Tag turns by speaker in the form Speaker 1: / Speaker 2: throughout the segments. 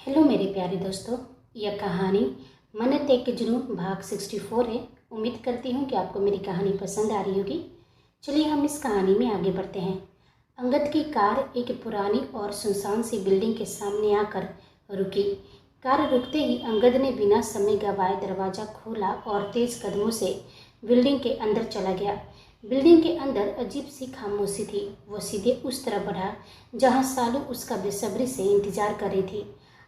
Speaker 1: Hello मेरे प्यारे दोस्तों, यह कहानी मन्नत एक जुनून भाग 64 है। उम्मीद करती हूँ कि आपको मेरी कहानी पसंद आ रही होगी। चलिए हम इस कहानी में आगे बढ़ते हैं। अंगद की कार एक पुरानी और सुनसान सी बिल्डिंग के सामने आकर रुकी। कार रुकते ही अंगद ने बिना समय गंवाए दरवाज़ा खोला और तेज़ कदमों से बिल्डिंग के अंदर चला गया। बिल्डिंग के अंदर अजीब सी खामोशी थी। वो सीधे उस तरफ बढ़ा जहाँ सालू उसका बेसब्री से इंतजार कर रही थी।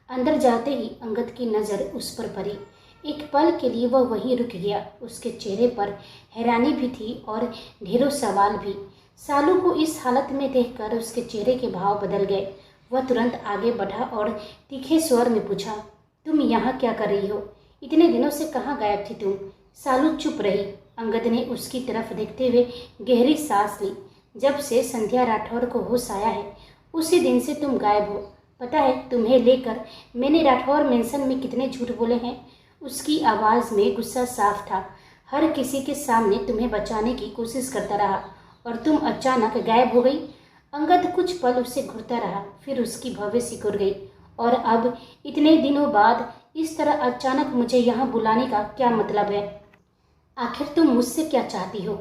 Speaker 1: अंदर जाते ही अंगद की नज़र उस पर पड़ी। एक पल के लिए वह वहीं रुक गया। उसके चेहरे पर हैरानी भी थी और ढेरों सवाल भी। सालू को इस हालत में देखकर उसके चेहरे के भाव बदल गए। वह तुरंत आगे बढ़ा और तीखे स्वर में पूछा, तुम यहाँ क्या कर रही हो? इतने दिनों से कहाँ गायब थी तुम? सालू चुप रही। अंगद ने उसकी तरफ देखते हुए गहरी सांस ली। जब से संध्या राठौर को होश आया है उसी दिन से तुम गायब हो। पता है तुम्हें लेकर मैंने राठौर मेंशन में कितने झूठ बोले हैं? उसकी आवाज़ में गुस्सा साफ था। हर किसी के सामने तुम्हें बचाने की कोशिश करता रहा और तुम अचानक गायब हो गई। अंगद कुछ पल उससे घूरता रहा, फिर उसकी भवें सिकुड़ गई। और अब इतने दिनों बाद इस तरह अचानक मुझे यहाँ बुलाने का क्या मतलब है? आखिर तुम मुझसे क्या चाहती हो?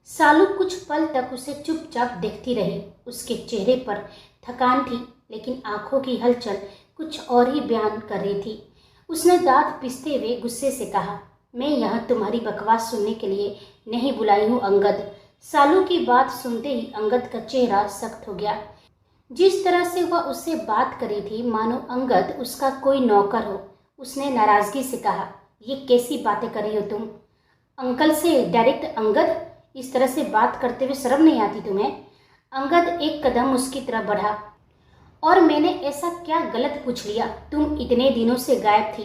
Speaker 1: सालू कुछ पल तक उसे चुपचाप देखती रही। उसके चेहरे पर थकान थी, लेकिन आंखों की हलचल कुछ और ही बयान कर रही थी। उसने दांत पीसते हुए गुस्से से कहा, मैं यहाँ तुम्हारी बकवास सुनने के लिए नहीं बुलाई हूँ अंगद। सालू की बात सुनते ही अंगद का चेहरा सख्त हो गया। जिस तरह से वह उससे बात करी थी मानो अंगद उसका कोई नौकर हो। उसने नाराजगी से कहा, ये कैसी बातें कर रही हो तुम? अंकल से डायरेक्ट अंगद? इस तरह से बात करते हुए शर्म नहीं आती तुम्हें? अंगद एक कदम उसकी तरफ बढ़ा। और मैंने ऐसा क्या गलत पूछ लिया? तुम इतने दिनों से गायब थी।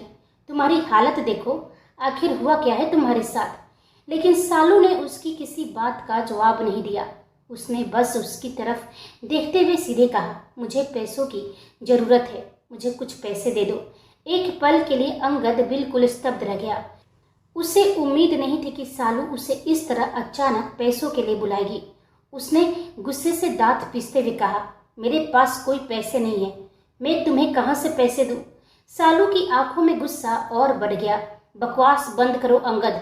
Speaker 1: तुम्हारी हालत देखो, आखिर हुआ क्या है तुम्हारे साथ? लेकिन सालू ने उसकी किसी बात का जवाब नहीं दिया। उसने बस उसकी तरफ देखते हुए सीधे कहा, मुझे पैसों की ज़रूरत है, मुझे कुछ पैसे दे दो। एक पल के लिए अंगद बिल्कुल स्तब्ध रह गया। उसे उम्मीद नहीं थी कि सालू उसे इस तरह अचानक पैसों के लिए बुलाएगी। उसने गुस्से से दांत पीसते हुए कहा, मेरे पास कोई पैसे नहीं है, मैं तुम्हें कहाँ से पैसे दूँ? सालू की आंखों में गुस्सा और बढ़ गया। बकवास बंद करो Angad,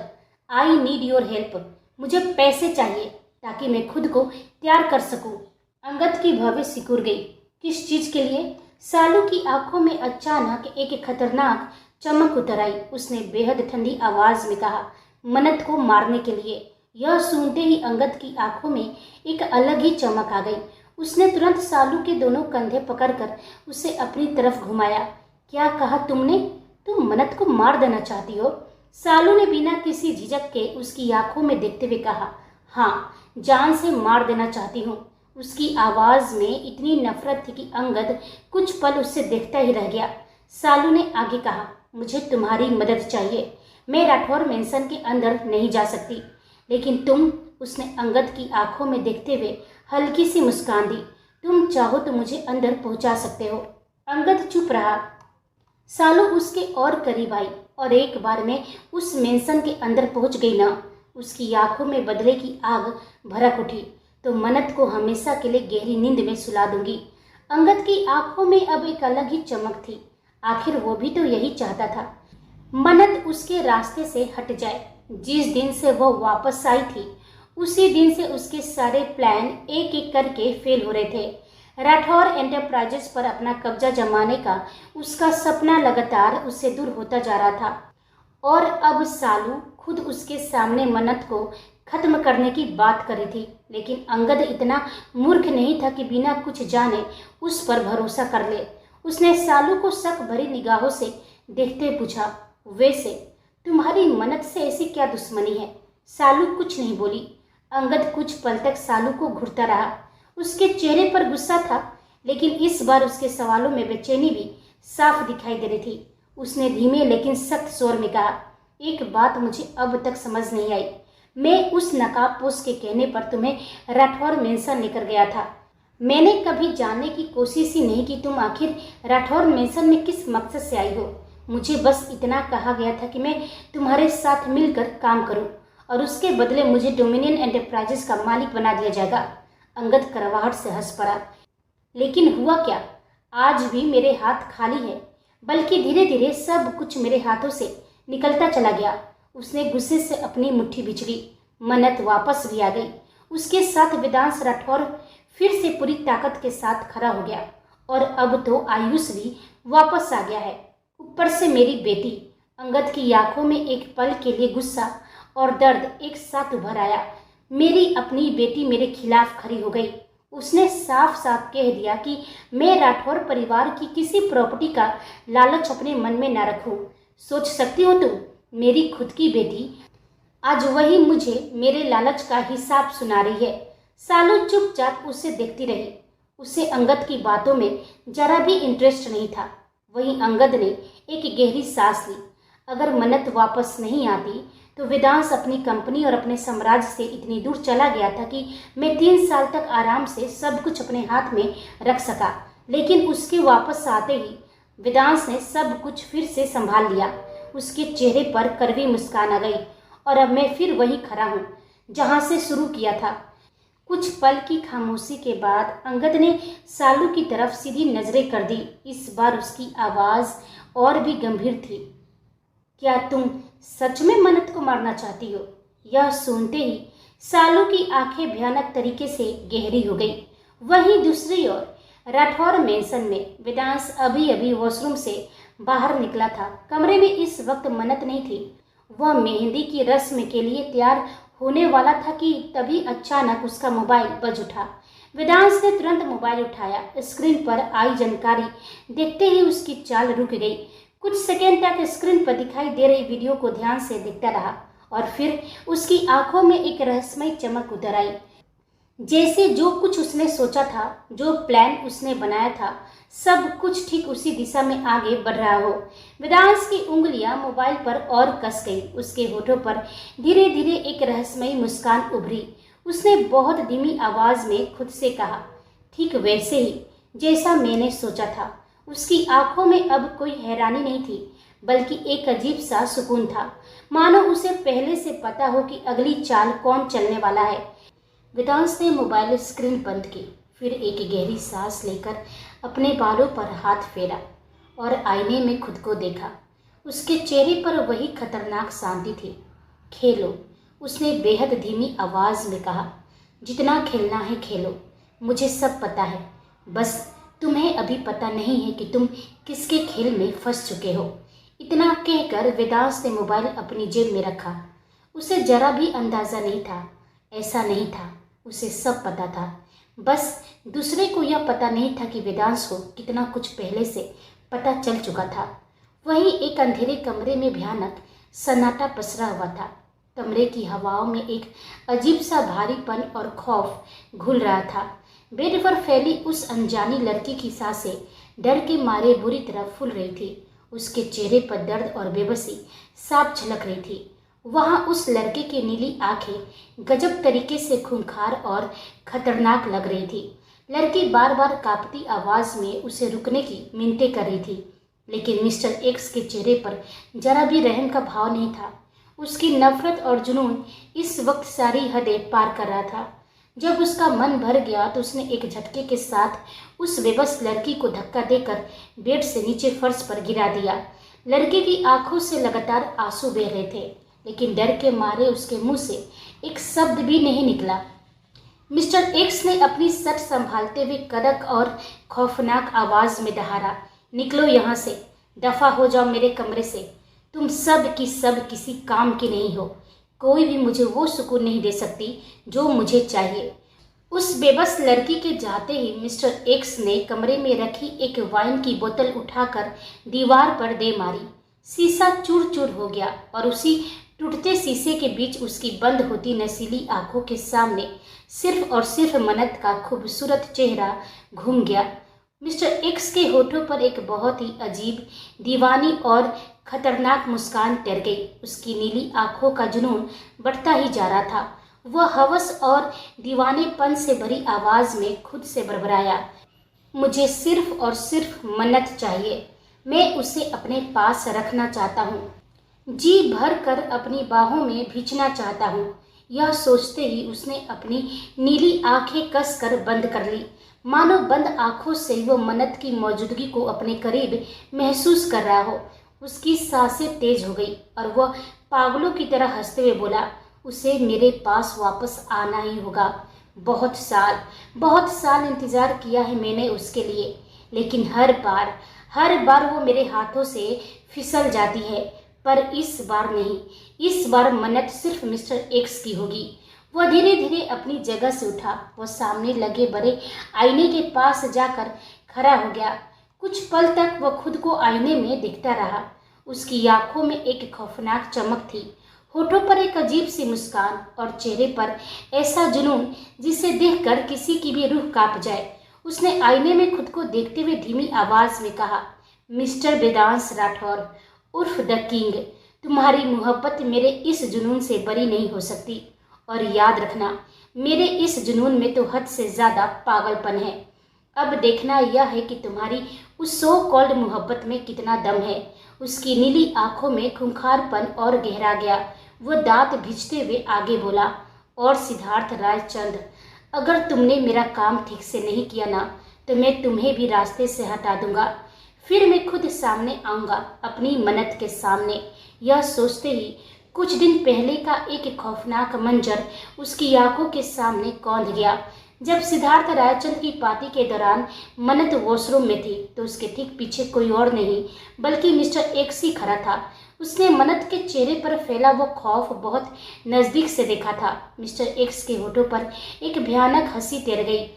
Speaker 1: I need your help. मुझे पैसे चाहिए ताकि मैं खुद को तैयार कर सकूं। अंगद की भवें सिकुड़ गई। किस चीज़ के लिए? सालू की आंखों में अचानक एक खतरनाक चमक उतर आई। उसने बेहद ठंडी आवाज में कहा, मन्नत को मारने के लिए। यह सुनते ही अंगद की आंखों में एक अलग ही चमक आ गई। उसने तुरंत सालू के दोनों कंधे पकड़कर उसे अपनी तरफ घुमाया। क्या कहा तुमने? तुम मन्नत को मार देना चाहती हो? सालू ने बिना किसी झिझक के उसकी आंखों में देखते हुए कहा, हाँ, जान से मार देना चाहती हूँ। उसकी आवाज में इतनी नफरत थी कि अंगद कुछ पल उससे देखता ही रह गया। सालू ने आगे कहा, मुझे तुम्हारी मदद चाहिए। मैं राठौर मेंशन के अंदर नहीं जा सकती, लेकिन तुम? उसने अंगद की आंखों में देखते हुए हल्की सी मुस्कान दी। तुम चाहो तो मुझे अंदर पहुंचा सकते हो। अंगद चुप रहा। सालू उसके और करीब आई और एक बार में उस मेंशन के अंदर पहुंच गई ना। उसकी आंखों में बदले की आग भड़क उठी। तो मन्नत को हमेशा के लिए गहरी नींद में सुला दूंगी। अंगद की आंखों में अब एक अलग ही चमक थी। आखिर वो भी तो यही चाहता था, मन्नत उसके रास्ते से हट जाए। जिस दिन से वह वापस आई थी उसी दिन से उसके सारे प्लान एक एक करके फेल हो रहे थे। राठौर एंटरप्राइजेस पर अपना कब्जा जमाने का उसका सपना लगातार उससे दूर होता जा रहा था। और अब सालू खुद उसके सामने मन्नत को खत्म करने की बात कर रही थी। लेकिन अंगद इतना मूर्ख नहीं था कि बिना कुछ जाने उस पर भरोसा कर ले। उसने सालू को शक भरी निगाहों से देखते हुए पूछा, वैसे तुम्हारी मन्नत से ऐसी क्या दुश्मनी है? सालू कुछ नहीं बोली। अंगद कुछ पल तक सालू को घूरता रहा। उसके चेहरे पर गुस्सा था, लेकिन इस बार उसके सवालों में बेचैनी भी साफ दिखाई दे रही थी। उसने धीमे लेकिन सख्त स्वर में कहा, एक बात मुझे अब तक समझ नहीं आई। मैं उस नकाबपोश के कहने पर तुम्हें राठौर मेंशन लेकर गया था। मैंने कभी जानने की कोशिश ही नहीं कि तुम आखिर राठौर मेंशन में किस मकसद से आई हो। मुझे बस इतना कहा गया था कि मैं तुम्हारे साथ मिलकर काम करूं और उसके बदले मुझे डोमिनियन एंटरप्राइजेस का मालिक बना दिया जाएगा। अंगद करवाहट से हंस पड़ा। लेकिन हुआ क्या? आज भी मेरे हाथ खाली है। बल्कि धीरे धीरे सब कुछ मेरे हाथों से निकलता चला गया। उसने गुस्से से अपनी मुट्ठी बिचली। मन्नत वापस भी आ गई। उसके साथ वेदांश राठौर फिर से पूरी ताकत के साथ खड़ा हो गया और अब तो आयुष भी वापस आ गया है। ऊपर से मेरी बेटी। अंगद की आंखों में एक पल के लिए गुस्सा और दर्द एक साथ उभर आया। मेरी अपनी बेटी मेरे खिलाफ खड़ी हो गई। उसने साफ साफ कह दिया कि मैं राठौर परिवार की किसी प्रॉपर्टी का लालच अपने मन में न रखूं। सोच सकती हो तुम, मेरी खुद की बेटी आज वही मुझे मेरे लालच का हिसाब सुना रही है। सालों चुपचाप उसे देखती रही। उसे अंगद की बातों में जरा भी इंटरेस्ट नहीं था। वहीं अंगद ने एक गहरी सांस ली। अगर मन्नत वापस नहीं आती तो वेदांश अपनी कंपनी और अपने साम्राज्य से इतनी दूर चला गया था कि मैं 3 साल तक आराम से सब कुछ अपने हाथ में रख सका। लेकिन उसके वापस आते ही वेदांश ने सब कुछ फिर से संभाल लिया। उसके चेहरे पर कड़वी मुस्कान आ गई और अब मैं फिर वही खड़ा हूँ जहाँ से शुरू किया था। कुछ पल की खामोशी के बाद अंगद ने सालू की तरफ सीधी नजरें कर दी। इस बार उसकी आवाज़ और भी गंभीर थी। क्या तुम सच में मन्नत को मारना चाहती हो? यह सुनते ही सालू की आंखें भयानक तरीके से गहरी हो गई। वहीं दूसरी ओर राठौर मेंशन में वेदांश अभी अभी वॉशरूम से बाहर निकला था। कमरे में इस वक्त मन्नत नहीं थी। वह मेहंदी की रस्म के लिए तैयार होने वाला था कि तभी अचानक उसका मोबाइल बज उठा। वेदांश ने तुरंत मोबाइल उठाया। स्क्रीन पर आई जानकारी देखते ही उसकी चाल रुक गई। कुछ सेकंड तक स्क्रीन पर दिखाई दे रही वीडियो को ध्यान से देखता रहा और फिर उसकी आंखों में एक रहस्यमय चमक उतर आई। जैसे जो कुछ उसने सोचा था, जो प्लान उसने बनाया था, सब कुछ ठीक उसी दिशा में आगे बढ़ रहा हो। वेदांश की उंगलियां मोबाइल पर और कस गई। उसके होठों पर धीरे धीरे एक रहस्यमयी मुस्कान उभरी। उसने बहुत धीमी आवाज में खुद से कहा, ठीक वैसे ही जैसा मैंने सोचा था। उसकी आंखों में अब कोई हैरानी नहीं थी, बल्कि एक अजीब सा सुकून था, मानो उसे पहले से पता हो कि अगली चाल कौन चलने वाला है। वेदांश ने मोबाइल स्क्रीन बंद की, फिर एक गहरी सांस लेकर अपने बालों पर हाथ फेरा और आईने में खुद को देखा। उसके चेहरे पर वही खतरनाक शांति थी। खेलो, उसने बेहद धीमी आवाज में कहा, जितना खेलना है खेलो, मुझे सब पता है, बस तुम्हें अभी पता नहीं है कि तुम किसके खेल में फंस चुके हो। इतना कहकर वेदांश ने मोबाइल अपनी जेब में रखा। उसे जरा भी अंदाजा नहीं था, ऐसा नहीं था, उसे सब पता था, बस दूसरे को यह पता नहीं था कि वेदांश को कितना कुछ पहले से पता चल चुका था। वहीं एक अंधेरे कमरे में भयानक सन्नाटा पसरा हुआ था। कमरे की हवाओं में एक अजीब सा भारीपन और खौफ घुल रहा था। बेड पर फैली उस अनजानी लड़की की सांसें डर के मारे बुरी तरह फूल रही थी। उसके चेहरे पर दर्द और बेबसी साफ झलक रही थी। वहाँ उस लड़के की नीली आंखें गजब तरीके से खूंखार और खतरनाक लग रही थी। लड़की बार बार कांपती आवाज में उसे रुकने की मिन्नतें कर रही थी, लेकिन मिस्टर एक्स के चेहरे पर जरा भी रहम का भाव नहीं था। उसकी नफरत और जुनून इस वक्त सारी हदें पार कर रहा था। जब उसका मन भर गया तो उसने एक झटके के साथ उस बेबस लड़की को धक्का देकर बेड से नीचे फर्श पर गिरा दिया। लड़के की आंखों से लगातार आंसू बह रहे थे, लेकिन डर के मारे उसके मुंह से एक शब्द भी नहीं निकला। मिस्टर एक्स ने अपनी सट संभालते हुए कड़क और खौफनाक आवाज में दहाड़ा, निकलो यहाँ से, दफा हो जाओ मेरे कमरे से। तुम सब की सब किसी काम की नहीं हो। कोई भी मुझे वो सुकून नहीं दे सकती जो मुझे चाहिए। उस बेबस लड़की के जाते ही मिस्टर एक्स ने कमरे में रखी एक वाइन की बोतल उठाकर दीवार पर दे मारी। शीशा चूर चूर हो गया और उसी टूटते शीशे के बीच उसकी बंद होती नशीली आंखों के सामने सिर्फ और सिर्फ मन्नत का खूबसूरत चेहरा घूम गया। मिस्टर एक्स के होठों पर एक बहुत ही अजीब, दीवानी और खतरनाक मुस्कान तैर गई। उसकी नीली आंखों का जुनून बढ़ता ही जा रहा था। वह हवस और दीवानेपन से भरी आवाज में खुद से बड़बड़ाया, मुझे सिर्फ और सिर्फ मन्नत चाहिए। मैं उसे अपने पास रखना चाहता हूँ, जी भर कर अपनी बाहों में भींचना चाहता हूँ। यह सोचते ही उसने अपनी नीली आंखें कसकर बंद कर ली। मानो बंद आंखों से वो मन्नत की मौजूदगी को अपने करीब महसूस कर रहा हो। उसकी सांसें तेज हो गई और वह पागलों की तरह हंसते हुए बोला, उसे मेरे पास वापस आना ही होगा। बहुत साल इंतजार किया है मैंने उसके लिए, लेकिन हर बार वो मेरे हाथों से फिसल जाती है। पर इस बार नहीं, इस बार मन्नत सिर्फ मिस्टर एक्स की होगी। वह धीरे धीरे अपनी जगह से उठा। वह सामने लगे बड़े आईने के पास जाकर खड़ा हो गया। कुछ पल तक वह खुद को आईने में देखता रहा। उसकी आंखों में एक खौफनाक चमक थी, होठों पर एक अजीब सी मुस्कान और चेहरे पर ऐसा जुनून जिसे देखकर किसी की भी रूह कांप जाए। उसने आईने में खुद को देखते हुए धीमी आवाज में कहा, मिस्टर वेदांश राठौर उर्फ द किंग, तुम्हारी मोहब्बत मेरे इस जुनून से बरी नहीं हो सकती। और याद रखना, मेरे इस जुनून में तो हद से ज्यादा पागलपन है। अब देखना यह है कि तुम्हारी उस सो कॉल्ड मोहब्बत में कितना दम है। उसकी नीली आंखों में खूंखारपन और गहरा गया। वो दांत भींचते हुए आगे बोला, और सिद्धार्थ रायचंद, अगर तुमने मेरा काम ठीक से नहीं किया ना, तो मैं तुम्हें भी रास्ते से हटा दूंगा। फिर मैं खुद सामने आऊंगा, अपनी मन्नत के सामने। यह सोचते ही कुछ दिन पहले का एक खौफनाक मंजर उसकी आंखों के सामने कौंध गया। जब सिद्धार्थ रायचंद की पार्टी के दौरान मन्नत वॉशरूम में थी, तो उसके ठीक पीछे कोई और नहीं बल्कि मिस्टर एक्स ही खड़ा था। उसने मन्नत के चेहरे पर फैला वो खौफ बहुत नजदीक से देखा था। मिस्टर एक्स के होठों पर एक भयानक हंसी तैर गई।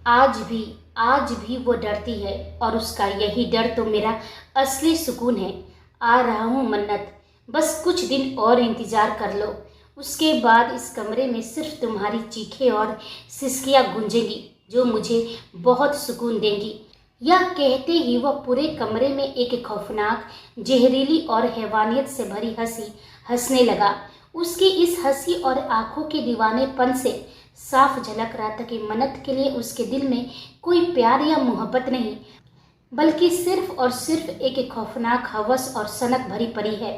Speaker 1: आज भी वो डरती है, और उसका यही डर तो मेरा असली सुकून है। आ रहा हूँ मन्नत, बस कुछ दिन और इंतजार कर लो। उसके बाद इस कमरे में सिर्फ तुम्हारी चीखें और सिसकियां गूंजेंगी, जो मुझे बहुत सुकून देंगी। यह कहते ही वह पूरे कमरे में एक खौफनाक, जहरीली और हैवानियत से भरी हंसी हंसने लगा। उसकी इस हंसी और आंखों के दीवानेपन से साफ झलक रहा था कि मन्नत के लिए उसके दिल में कोई प्यार या मोहब्बत नहीं, बल्कि सिर्फ और सिर्फ एक खौफनाक हवस और सनक भरी पड़ी है।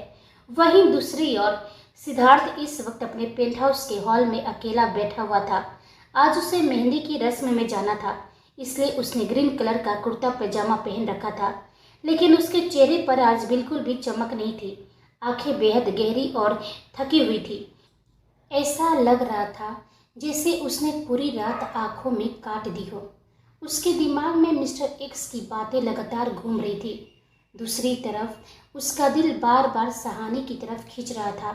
Speaker 1: वहीं दूसरी ओर सिद्धार्थ इस वक्त अपने पेंट हाउस के हॉल में अकेला बैठा हुआ था। आज उसे मेहंदी की रस्म में जाना था, इसलिए उसने ग्रीन कलर का कुर्ता पैजामा पहन रखा था। लेकिन उसके चेहरे पर आज बिल्कुल भी चमक नहीं थी। आंखें बेहद गहरी और थकी हुई थी। ऐसा लग रहा था जैसे उसने पूरी रात आंखों में काट दी हो। उसके दिमाग में मिस्टर एक्स की बातें लगातार घूम रही थी। दूसरी तरफ उसका दिल बार बार सहानी की तरफ खींच रहा था।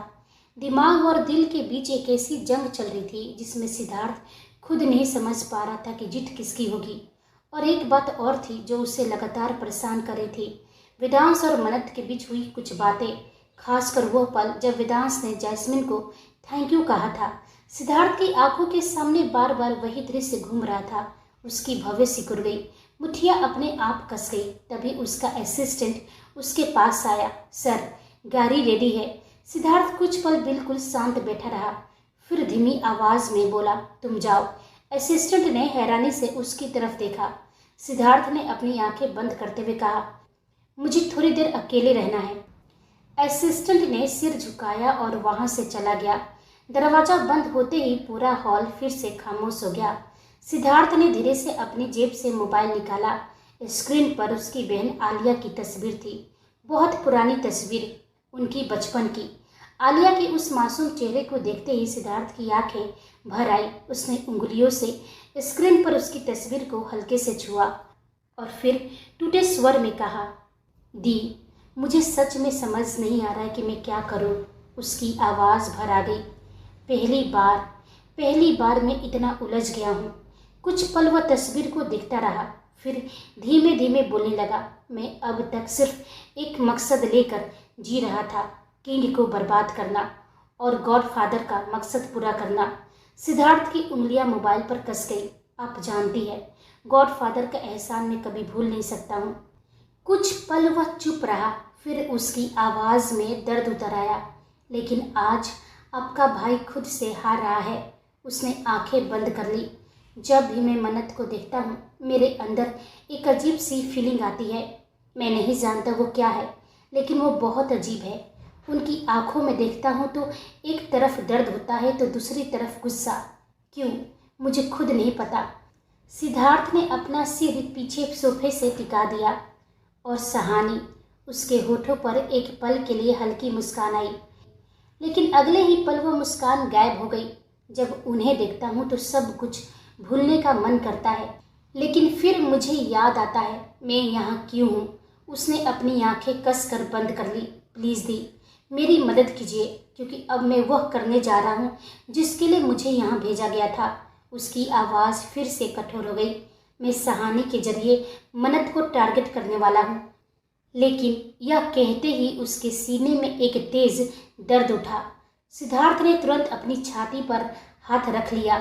Speaker 1: दिमाग और दिल के बीच एक ऐसी जंग चल रही थी जिसमें सिद्धार्थ खुद नहीं समझ पा रहा था कि जीत किसकी होगी। और एक बात और थी जो उसे लगातार परेशान कर रही थी, वेदांश और मन्नत के बीच हुई कुछ बातें, खासकर वह पल जब वेदांश ने जैस्मिन को थैंक यू कहा था। सिद्धार्थ की आंखों के सामने बार बार वही दृश्य घूम रहा था। उसकी भवें सिकुड़ गई, मुठ्ठियां अपने आप कस गई। तभी उसका असिस्टेंट उसके पास आया। सर, गाड़ी रेडी है। सिद्धार्थ कुछ पल बिल्कुल शांत बैठा रहा, फिर धीमी आवाज में बोला, तुम जाओ। असिस्टेंट ने हैरानी से उसकी तरफ देखा। सिद्धार्थ ने अपनी आंखें बंद करते हुए कहा, मुझे थोड़ी देर अकेले रहना है। असिस्टेंट ने सिर झुकाया और वहां से चला गया। दरवाजा बंद होते ही पूरा हॉल फिर से खामोश हो गया। सिद्धार्थ ने धीरे से अपनी जेब से मोबाइल निकाला। स्क्रीन पर उसकी बहन आलिया की तस्वीर थी, बहुत पुरानी तस्वीर, उनकी बचपन की। आलिया के उस मासूम चेहरे को देखते ही सिद्धार्थ की आंखें भर आई। उसने उंगलियों से स्क्रीन पर उसकी तस्वीर को हल्के से छुआ और फिर टूटे स्वर में कहा, दी, मुझे सच में समझ नहीं आ रहा है कि मैं क्या करूं। उसकी आवाज़ भर आ गई। पहली बार मैं इतना उलझ गया हूँ। कुछ पल वह तस्वीर को देखता रहा, फिर धीमे धीमे बोलने लगा, मैं अब तक सिर्फ एक मकसद लेकर जी रहा था, किंग को बर्बाद करना और गॉडफादर का मकसद पूरा करना। सिद्धार्थ की उंगलियां मोबाइल पर कस गई। आप जानती है, गॉडफादर का एहसान मैं कभी भूल नहीं सकता हूँ। कुछ पल वह चुप रहा, फिर उसकी आवाज़ में दर्द उतर आया, लेकिन आज आपका भाई खुद से हार रहा है। उसने आंखें बंद कर ली। जब भी मैं मन्नत को देखता हूँ, मेरे अंदर एक अजीब सी फीलिंग आती है। मैं नहीं जानता वो क्या है, लेकिन वो बहुत अजीब है। उनकी आंखों में देखता हूँ तो एक तरफ दर्द होता है तो दूसरी तरफ गुस्सा। क्यों, मुझे खुद नहीं पता। सिद्धार्थ ने अपना सिर पीछे सोफे से टिका दिया और सहानी उसके होठों पर एक पल के लिए हल्की मुस्कान आई, लेकिन अगले ही पल वो मुस्कान गायब हो गई। जब उन्हें देखता हूँ तो सब कुछ भूलने का मन करता है, लेकिन फिर मुझे याद आता है मैं यहाँ क्यों हूँ। उसने अपनी आंखें कस कर बंद कर ली। प्लीज़ दी, मेरी मदद कीजिए, क्योंकि अब मैं वह करने जा रहा हूँ जिसके लिए मुझे यहाँ भेजा गया था। उसकी आवाज़ फिर से कठोर हो गई। मैं सहानी के जरिए मन्नत को टारगेट करने वाला हूँ। लेकिन यह कहते ही उसके सीने में एक तेज दर्द उठा। सिद्धार्थ ने तुरंत अपनी छाती पर हाथ रख लिया।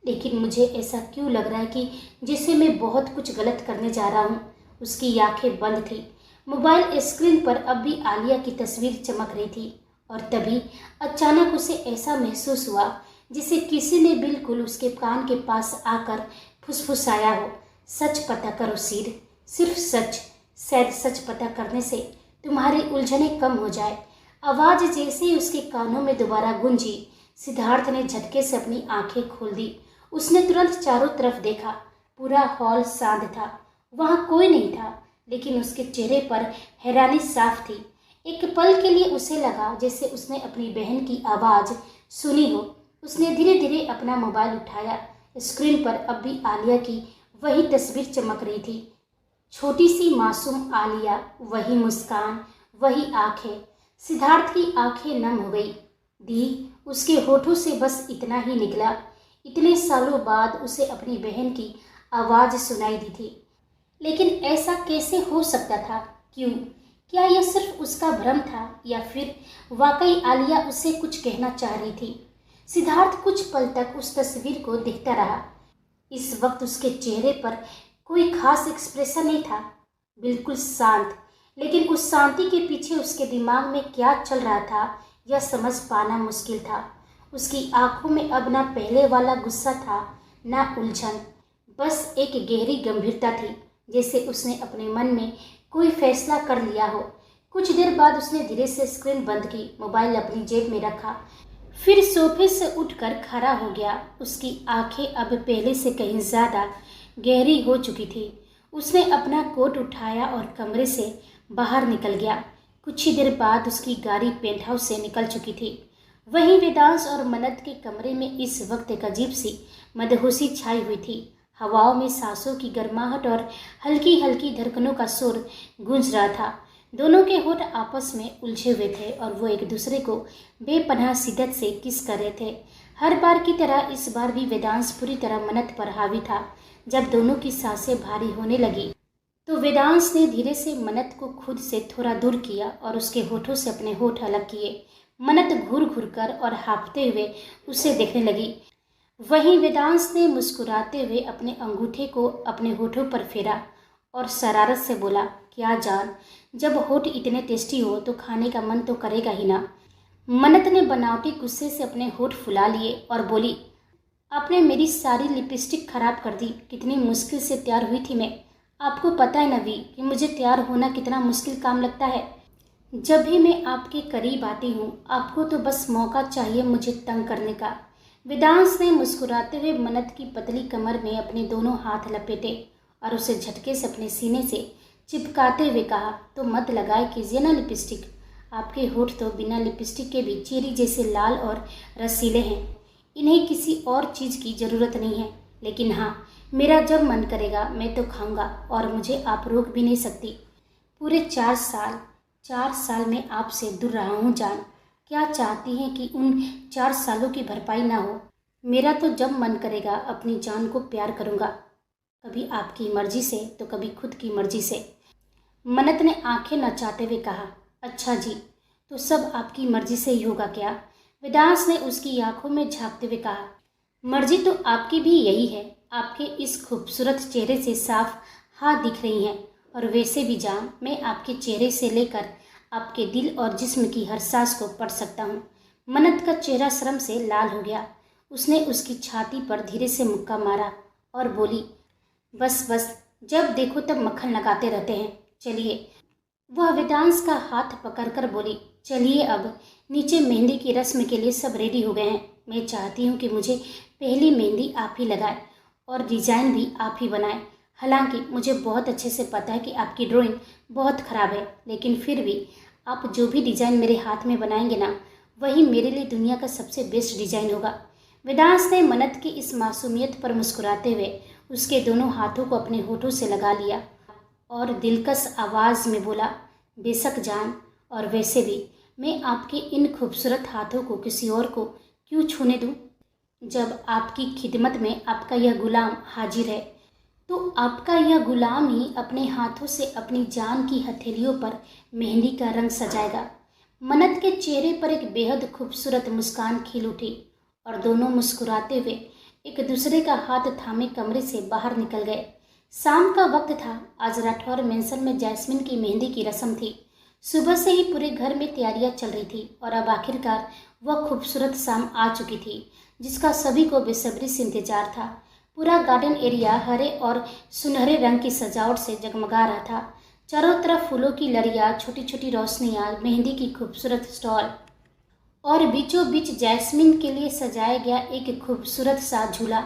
Speaker 1: लेकिन मुझे ऐसा क्यों लग रहा है कि जैसे मैं बहुत कुछ गलत करने जा रहा हूँ। उसकी आंखें बंद थी। मोबाइल स्क्रीन पर अब भी आलिया की तस्वीर चमक रही थी और तभी अचानक उसे ऐसा महसूस हुआ जिसे किसी ने बिल्कुल उसके कान के पास आकर फुसफुसाया हो। सच पता करो सिर, सिर्फ सच। शायद सच पता करने से तुम्हारी उलझनें कम हो जाए। आवाज़ जैसे ही उसके कानों में दोबारा गूंजी, सिद्धार्थ ने झटके से अपनी आंखें खोल दी। उसने तुरंत चारों तरफ देखा। पूरा हॉल शांत था, वहाँ कोई नहीं था, लेकिन उसके चेहरे पर हैरानी साफ थी। एक पल के लिए उसे लगा जैसे उसने अपनी बहन की आवाज़ सुनी हो। उसने धीरे धीरे अपना मोबाइल उठाया। स्क्रीन पर अब भी आलिया की वही तस्वीर चमक रही थी। छोटी सी मासूम आलिया, वही मुस्कान, वही आंखें। सिद्धार्थ की आंखें नम हो गई। दी, उसके होठों से बस इतना ही निकला। इतने सालों बाद उसे अपनी बहन की आवाज़ सुनाई दी थी, लेकिन ऐसा कैसे हो सकता था? क्यों? क्या यह सिर्फ उसका भ्रम था या फिर वाकई आलिया उससे कुछ कहना चाह रही थी? सिद्धार्थ कुछ पल तक उस तस्वीर को देखता रहा। इस वक्त उसके चेहरे पर कोई खास एक्सप्रेशन नहीं था, बिल्कुल शांत। लेकिन उस शांति के पीछे उसके दिमाग में क्या चल रहा था यह समझ पाना मुश्किल था। उसकी आंखों में अब ना पहले वाला गुस्सा था, ना उलझन, बस एक गहरी गंभीरता थी, जैसे उसने अपने मन में कोई फैसला कर लिया हो। कुछ देर बाद उसने धीरे से स्क्रीन बंद की, मोबाइल अपनी जेब में रखा, फिर सोफे से उठकर खड़ा हो गया। उसकी आंखें अब पहले से कहीं ज़्यादा गहरी हो चुकी थी। उसने अपना कोट उठाया और कमरे से बाहर निकल गया। कुछ ही देर बाद उसकी गाड़ी पेंट हाउस से निकल चुकी थी। वहीं वेदांश और मन्नत के कमरे में इस वक्त एक अजीब सी मदहोशी छाई हुई थी। हवाओं में सांसों की गर्माहट और हल्की हल्की धड़कनों का शोर गूंज रहा था। दोनों के होठ आपस में उलझे हुए थे और वो एक दूसरे को बेपनाह शिद्दत से किस कर रहे थे। हर बार की तरह इस बार भी वेदांश पूरी तरह मन्नत पर हावी था। जब दोनों की सांसें भारी होने लगी तो वेदांश ने धीरे से मन्नत को खुद से थोड़ा दूर किया और उसके होठों से अपने होठ अलग किए। मन्नत घूर घूर कर और हाँफते हुए उसे देखने लगी। वहीं वेदांश ने मुस्कुराते हुए अपने अंगूठे को अपने होठों पर फेरा और शरारत से बोला, क्या जान, जब होठ इतने टेस्टी हो तो खाने का मन तो करेगा ही ना। मन्नत ने बनावटी गुस्से से अपने होठ फुला लिए और बोली, आपने मेरी सारी लिपस्टिक खराब कर दी। कितनी मुश्किल से तैयार हुई थी मैं। आपको पता है नवी कि मुझे तैयार होना कितना मुश्किल काम लगता है। जब भी मैं आपके करीब आती हूँ आपको तो बस मौका चाहिए मुझे तंग करने का। वेदांश ने मुस्कुराते हुए मन्नत की पतली कमर में अपने दोनों हाथ लपेटे और उसे झटके से अपने सीने से चिपकाते हुए कहा, तो मत लगाए कीजिए ना लिपस्टिक। आपके होठ तो बिना लिपस्टिक के भी चेरी जैसे लाल और रसीले हैं। इन्हें किसी और चीज़ की ज़रूरत नहीं है। लेकिन हाँ, मेरा जब मन करेगा मैं तो खाऊंगा और मुझे आप रोक भी नहीं सकती। पूरे 4 साल में आपसे दूर रहा हूँ जान। क्या चाहती हैं कि उन 4 सालों की भरपाई ना हो? मेरा तो जब मन करेगा अपनी जान को प्यार करूँगा, कभी आपकी मर्जी से तो कभी खुद की मर्जी से। मन्नत ने आंखें नचाते हुए कहा, अच्छा जी, तो सब आपकी मर्जी से ही होगा क्या? वेदांश ने उसकी आंखों में झांकते हुए कहा, मर्जी तो आपकी भी यही है। आपके इस खूबसूरत चेहरे से साफ हाथ दिख रही हैं। और वैसे भी जान, मैं आपके चेहरे से लेकर आपके दिल और जिस्म की हर सांस को पढ़ सकता हूँ। मन्नत का चेहरा शर्म से लाल हो गया। उसने उसकी छाती पर धीरे से मुक्का मारा और बोली, बस बस, जब देखो तब मक्खन लगाते रहते हैं। चलिए। वह वेदांश का हाथ पकड़कर बोली, चलिए अब, नीचे मेहंदी की रस्म के लिए सब रेडी हो गए हैं। मैं चाहती हूँ कि मुझे पहली मेहंदी आप ही लगाए और डिज़ाइन भी आप ही बनाएं। हालांकि मुझे बहुत अच्छे से पता है कि आपकी ड्राइंग बहुत ख़राब है, लेकिन फिर भी आप जो भी डिज़ाइन मेरे हाथ में बनाएंगे ना, वही मेरे लिए दुनिया का सबसे बेस्ट डिज़ाइन होगा। वेदांश ने मन्नत की इस मासूमियत पर मुस्कुराते हुए उसके दोनों हाथों को अपने होठों से लगा लिया और दिलकश आवाज़ में बोला, बेशक जान, और वैसे भी मैं आपके इन खूबसूरत हाथों को किसी और को क्यों छूने दूँ? जब आपकी खिदमत में आपका यह गुलाम हाजिर है, तो आपका यह गुलाम ही अपने हाथों से अपनी जान की हथेलियों पर मेहंदी का रंग सजाएगा। मन्नत के चेहरे पर एक बेहद खूबसूरत मुस्कान खिल उठी और दोनों मुस्कुराते हुए एक दूसरे का हाथ थामे कमरे से बाहर निकल गए। शाम का वक्त था। आज राठौर मेंशन में जैस्मिन की मेहंदी की रस्म थी। सुबह से ही पूरे घर में तैयारियां चल रही थी और अब आखिरकार वह खूबसूरत शाम आ चुकी थी जिसका सभी को बेसब्री से इंतजार था। पूरा गार्डन एरिया हरे और सुनहरे रंग की सजावट से जगमगा रहा था। चारों तरफ फूलों की लड़ियाँ, छोटी छोटी रोशनियाँ, मेहंदी की खूबसूरत स्टॉल और बीचों बीच जैस्मिन के लिए सजाया गया एक खूबसूरत सा झूला।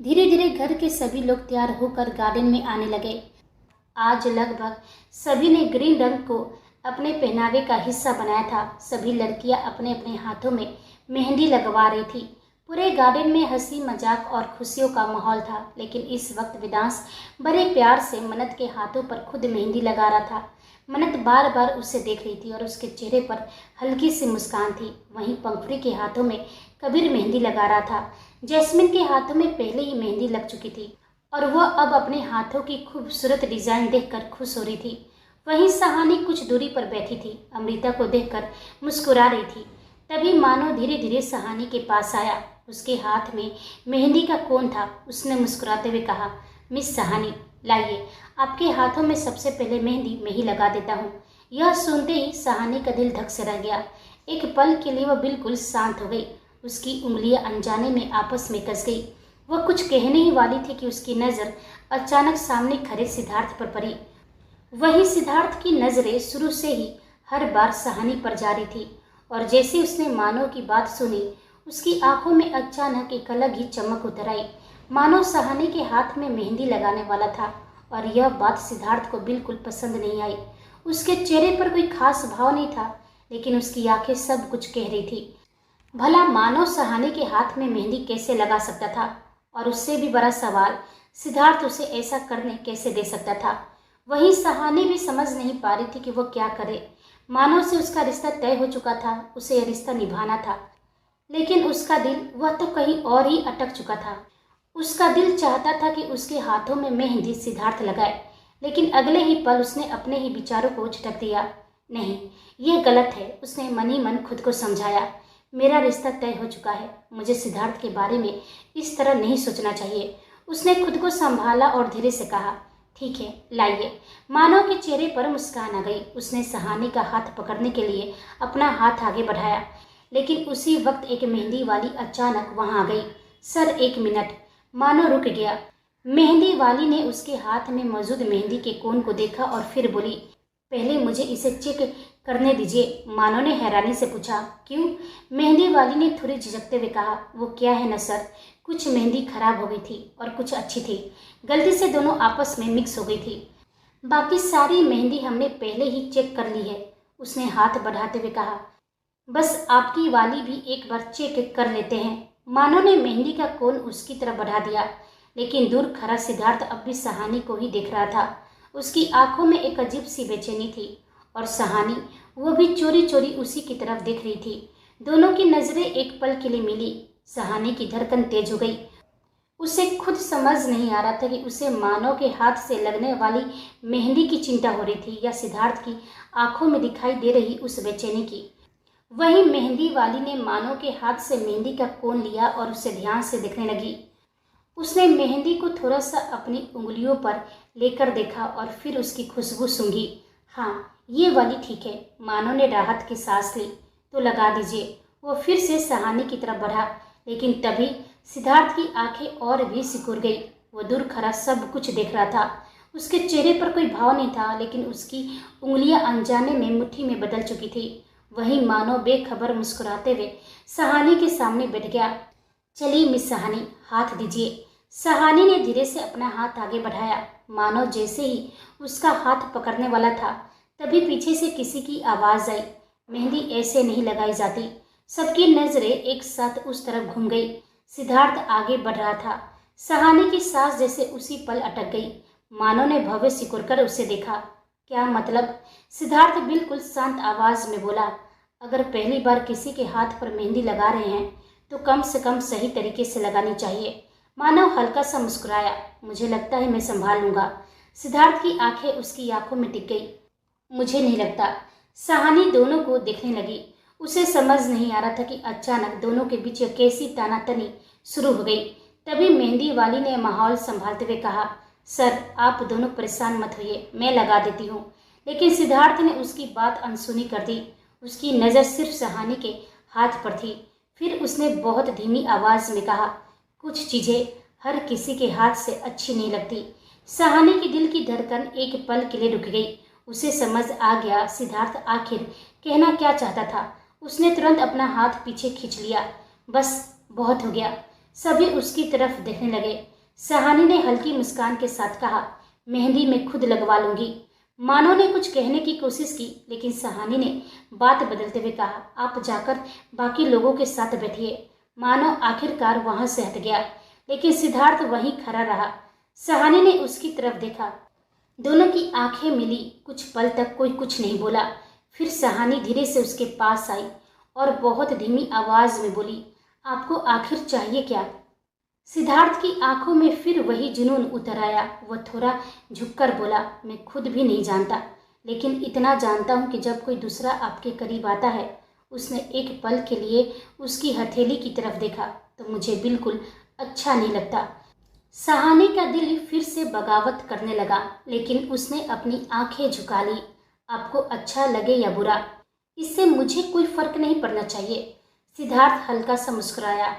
Speaker 1: धीरे धीरे घर के सभी लोग तैयार होकर गार्डन में आने लगे। आज लगभग सभी ने ग्रीन रंग को अपने पहनावे का हिस्सा बनाया था। सभी लड़कियां अपने अपने हाथों में मेहंदी लगवा रही थी। पूरे गार्डन में हंसी मजाक और खुशियों का माहौल था, लेकिन इस वक्त वेदांश बड़े प्यार से मन्नत के हाथों पर खुद मेहंदी लगा रहा था। मन्नत बार बार उसे देख रही थी और उसके चेहरे पर हल्की सी मुस्कान थी। वहीं पंखुड़ी के हाथों में कबीर मेहंदी लगा रहा था। जैस्मिन के हाथों में पहले ही मेहंदी लग चुकी थी और वह अब अपने हाथों की खूबसूरत डिजाइन देखकर खुश हो रही थी। वहीं सहानी कुछ दूरी पर बैठी थी, अमृता को देखकर मुस्कुरा रही थी। तभी मानो धीरे धीरे सहानी के पास आया। उसके हाथ में मेहंदी का कोन था। उसने मुस्कुराते हुए कहा, मिस सहानी, लाइए, आपके हाथों में सबसे पहले मेहंदी मैं ही लगा देता हूँ। यह सुनते ही सहानी का दिल धक से रह गया। एक पल के लिए वह बिल्कुल शांत हो गई। उसकी उंगलियां अनजाने में आपस में कस गई। वह कुछ कहने ही वाली थी कि उसकी नज़र अचानक सामने खड़े सिद्धार्थ पर पड़ी। वही सिद्धार्थ की नज़रें शुरू से ही हर बार सहानी पर जा रही थी और जैसे उसने मानो की बात सुनी, उसकी आंखों में अचानक एक अलग ही चमक उतर आई। मानो सहानी के हाथ में मेहंदी लगाने वाला था और यह बात सिद्धार्थ को बिल्कुल पसंद नहीं आई। उसके चेहरे पर कोई खास भाव नहीं था, लेकिन उसकी आंखें सब कुछ कह रही थी। भला मानो सहानी के हाथ में मेहंदी कैसे लगा सकता था, और उससे भी बड़ा सवाल, सिद्धार्थ उसे ऐसा करने कैसे दे सकता था। वहीं सहानी भी समझ नहीं पा रही थी कि वो क्या करे। मानो से उसका रिश्ता तय हो चुका था, उसे यह रिश्ता निभाना था, लेकिन उसका दिल वह तो कहीं और ही अटक चुका था। उसका दिल चाहता था कि उसके हाथों में मेहंदी सिद्धार्थ लगाए, लेकिन अगले ही पल उसने अपने ही विचारों को झटक दिया। नहीं, ये गलत है, उसने मन ही मन खुद को समझाया। मेरा रिश्ता तय हो चुका है, मुझे सिद्धार्थ के बारे में इस तरह नहीं सोचना चाहिए। उसने खुद को संभाला और धीरे से कहा, ठीक है, लाइए। मानव के चेहरे पर मुस्कान आ गई। उसने सहानी का हाथ पकड़ने के लिए अपना हाथ आगे बढ़ाया, लेकिन उसी वक्त एक मेहंदी वाली अचानक वहां आ गई। सर, एक मिनट। मानो रुक गया। मेहंदी वाली ने उसके हाथ में मौजूद मेहंदी के कोन को देखा और फिर बोली, पहले मुझे इसे चेक करने दीजिए। मानो ने हैरानी से पूछा, क्यों? मेहंदी वाली ने थोड़ी झिझकते हुए कहा, वो क्या है ना सर, कुछ मेहंदी खराब हो गई थी और कुछ अच्छी थी, गलती से दोनों आपस में मिक्स हो गई थी। बाकी सारी मेहंदी हमने पहले ही चेक कर ली है। उसने हाथ बढ़ाते हुए कहा, बस आपकी वाली भी एक बार चेक कर लेते हैं। मानो ने मेहंदी का कोन उसकी तरफ बढ़ा दिया, लेकिन दूर खड़ा सिद्धार्थ अब भी सहानी को ही देख रहा था। उसकी आंखों में एक अजीब सी बेचैनी थी और सहानी, वो भी चोरी चोरी उसी की तरफ देख रही थी। दोनों की नजरें एक पल के लिए मिली। सहानी की धड़कन तेज हो गई। उसे खुद समझ नहीं आ रहा था कि उसे मानव के हाथ से लगने वाली मेहंदी की चिंता हो रही थी या सिद्धार्थ की आंखों में दिखाई दे रही उस बेचैनी की। वहीं मेहंदी वाली ने मानव के हाथ से मेहंदी का कोन लिया और उसे ध्यान से देखने लगी। उसने मेहंदी को थोड़ा सा अपनी उंगलियों पर लेकर देखा और फिर उसकी खुशबू सूंघी। हाँ, ये वाली ठीक है। मानव ने राहत की सांस ली। तो लगा दीजिए। वो फिर से सहानी की तरफ बढ़ा, लेकिन तभी सिद्धार्थ की आंखें और भी सिकुड़ गई। वो दूर खड़ा सब कुछ देख रहा था। उसके चेहरे पर कोई भाव नहीं था, लेकिन उसकी उंगलियां अनजाने में मुट्ठी में बदल चुकी थी। वहीं मानव बेखबर मुस्कुराते हुए सहानी के सामने बैठ गया। चलिए मिस सहानी, हाथ दीजिए। सहानी ने धीरे से अपना हाथ आगे बढ़ाया, मानो जैसे ही उसका हाथ पकड़ने वाला था तभी पीछे से किसी की आवाज़ आई, मेहंदी ऐसे नहीं लगाई जाती। सबकी नजरें एक साथ उस तरफ घूम गई। सिद्धार्थ आगे बढ़ रहा था। सहानी की सांस जैसे उसी पल अटक गई। मानो ने भव्य सिकुड़कर उसे देखा। क्या मतलब? सिद्धार्थ बिल्कुल शांत आवाज में बोला, अगर पहली बार किसी के हाथ पर मेहंदी लगा रहे हैं तो कम से कम सही तरीके से लगानी चाहिए। मानव हल्का सा मुस्कुराया, मुझे लगता है मैं संभाल लूंगा। सिद्धार्थ की आंखें उसकी आंखों में टिक गई। मुझे नहीं लगता। सहानी दोनों को देखने लगी। उसे समझ नहीं आ रहा था कि अचानक दोनों के बीच कैसी तानातनी शुरू हो गई। तभी मेहंदी वाली ने माहौल संभालते हुए कहा, सर आप दोनों परेशान मत होइए, मैं लगा देती हूँ। लेकिन सिद्धार्थ ने उसकी बात अनसुनी कर दी। उसकी नज़र सिर्फ सहानी के हाथ पर थी। फिर उसने बहुत धीमी आवाज़ में कहा, कुछ चीज़ें हर किसी के हाथ से अच्छी नहीं लगती। सहानी की दिल की धड़कन एक पल के लिए रुक गई। उसे समझ आ गया सिद्धार्थ आखिर कहना क्या चाहता था। उसने तुरंत अपना हाथ पीछे खींच लिया। बस बहुत हो गया। सभी उसकी तरफ देखने लगे। सहानी ने हल्की मुस्कान के साथ कहा, मेहंदी मैं खुद लगवा लूंगी। मानो ने कुछ कहने की कोशिश की, लेकिन सहानी ने बात बदलते हुए कहा, आप जाकर बाकी लोगों के साथ बैठिए। मानो आखिरकार वहां से हट गया, लेकिन सिद्धार्थ वहीं खड़ा रहा। सहानी ने उसकी तरफ देखा। दोनों की आंखें मिली। कुछ पल तक कोई कुछ नहीं बोला। फिर सहानी धीरे से उसके पास आई और बहुत धीमी आवाज में बोली, आपको आखिर चाहिए क्या? सिद्धार्थ की आंखों में फिर वही जुनून उतर आया। वह थोड़ा झुककर बोला, मैं खुद भी नहीं जानता, लेकिन इतना जानता हूँ कि जब कोई दूसरा आपके करीब आता है। उसने एक पल के लिए उसकी हथेली की तरफ देखा तो मुझे बिल्कुल अच्छा नहीं लगता। सहानी का दिल फिर से बगावत करने लगा, लेकिन उसने अपनी आंखें झुका ली। आपको अच्छा लगे या बुरा, इससे मुझे कोई फर्क नहीं पड़ना चाहिए। सिद्धार्थ हल्का सा मुस्कुराया।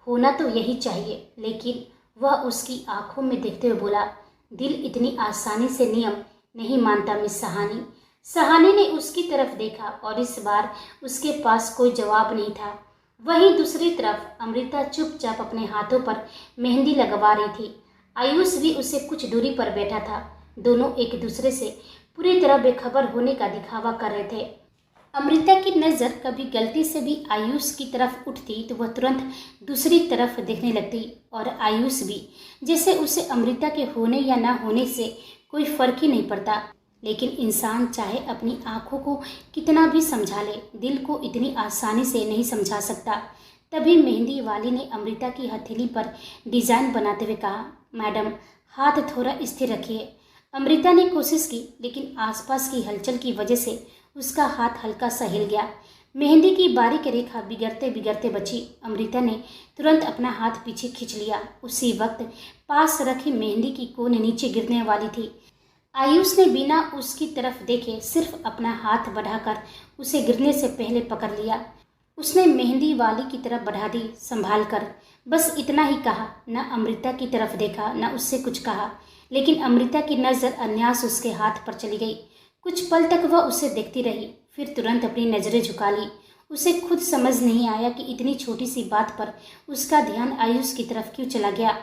Speaker 1: होना तो यही चाहिए, लेकिन वह उसकी आंखों में देखते हुए बोला, दिल इतनी आसानी से नियम नहीं मानता मिस सहानी। सहानी ने उसकी तरफ देखा और इस बार उसके पास कोई जवाब नहीं था। वहीं दूसरी तरफ अमृता चुपचाप अपने हाथों पर मेहंदी लगवा रही थी। आयुष भी उससे कुछ दूरी पर बैठा था। दोनों एक दूसरे से पूरी तरह बेखबर होने का दिखावा कर रहे थे। अमृता की नज़र कभी गलती से भी आयुष की तरफ उठती तो वह तुरंत दूसरी तरफ देखने लगती, और आयुष भी, जैसे उसे अमृता के होने या ना होने से कोई फर्क ही नहीं पड़ता। लेकिन इंसान चाहे अपनी आंखों को कितना भी समझा ले, दिल को इतनी आसानी से नहीं समझा सकता। तभी मेहंदी वाली ने अमृता की हथेली पर डिज़ाइन बनाते हुए कहा, मैडम हाथ थोड़ा स्थिर रखिए। अमृता ने कोशिश की, लेकिन आसपास की हलचल की वजह से उसका हाथ हल्का सा हिल गया। मेहंदी की बारीक रेखा बिगड़ते बिगड़ते बची। अमृता ने तुरंत अपना हाथ पीछे खींच लिया। उसी वक्त पास रखी मेहंदी की कोन नीचे गिरने वाली थी। आयुष ने बिना उसकी तरफ देखे सिर्फ अपना हाथ बढ़ाकर उसे गिरने से पहले पकड़ लिया। उसने मेहंदी वाली की तरफ बढ़ा दी, संभाल कर। बस इतना ही कहा। न अमृता की तरफ देखा, न उससे कुछ कहा। लेकिन अमृता की नज़र अन्यास उसके हाथ पर चली गई। कुछ पल तक वह उसे देखती रही, फिर तुरंत अपनी नज़रें झुका ली। उसे खुद समझ नहीं आया कि इतनी छोटी सी बात पर उसका ध्यान आयुष की तरफ क्यों चला गया।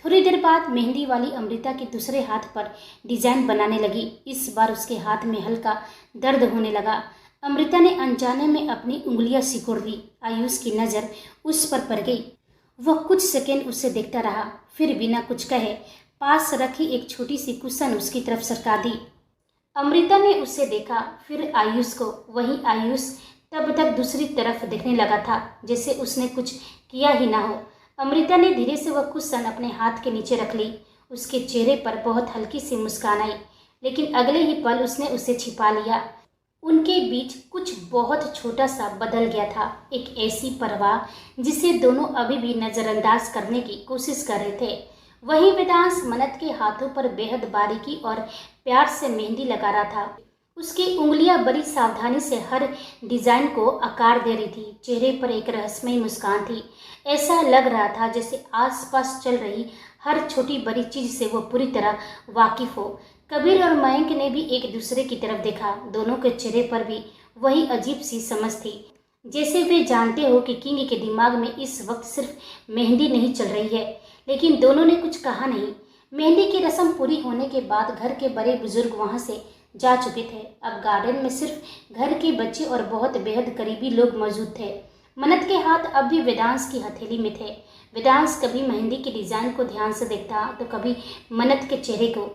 Speaker 1: थोड़ी देर बाद मेहंदी वाली अमृता के दूसरे हाथ पर डिजाइन बनाने लगी। इस बार उसके हाथ में हल्का दर्द होने लगा। अमृता ने अनजाने में अपनी उंगलियां सिकोड़ दी। आयुष की नज़र उस पर पड़ गई। वह कुछ सेकंड उसे देखता रहा, फिर बिना कुछ कहे पास रखी एक छोटी सी कुशन उसकी तरफ सरका दी। अमृता ने उसे देखा, फिर आयुष को। वहीं आयुष तब तक दूसरी तरफ देखने लगा था, जैसे उसने कुछ किया ही ना हो। अमृता ने धीरे से वह कुशन अपने हाथ के नीचे रख ली। उसके चेहरे पर बहुत हल्की सी मुस्कान आई, लेकिन अगले ही पल उसने उसे छिपा लिया। उनके बीच कुछ बहुत छोटा सा बदल गया था। एक ऐसी परवाह जिसे दोनों अभी भी नज़रअंदाज करने की कोशिश कर रहे थे। वहीं वेदांश मन्नत के हाथों पर बेहद बारीकी और प्यार से मेहंदी लगा रहा था। उसकी उंगलियां बड़ी सावधानी से हर डिजाइन को आकार दे रही थी। चेहरे पर एक रहस्यमयी मुस्कान थी। ऐसा लग रहा था जैसे आसपास चल रही हर छोटी बड़ी चीज से वो पूरी तरह वाकिफ हो। कबीर और मयंक ने भी एक दूसरे की तरफ देखा। दोनों के चेहरे पर भी वही अजीब सी समझ थी, जैसे वे जानते हो कि किंग के दिमाग में इस वक्त सिर्फ मेहंदी नहीं चल रही है, लेकिन दोनों ने कुछ कहा नहीं। मेहंदी की रस्म पूरी होने के बाद घर के बड़े बुजुर्ग वहां से जा चुके थे। अब गार्डन में सिर्फ घर के बच्चे और बहुत बेहद करीबी लोग मौजूद थे। मन्नत के हाथ अब भी वेदांश की हथेली में थे। वेदांश कभी मेहंदी के डिज़ाइन को ध्यान से देखता तो कभी मन्नत के चेहरे को।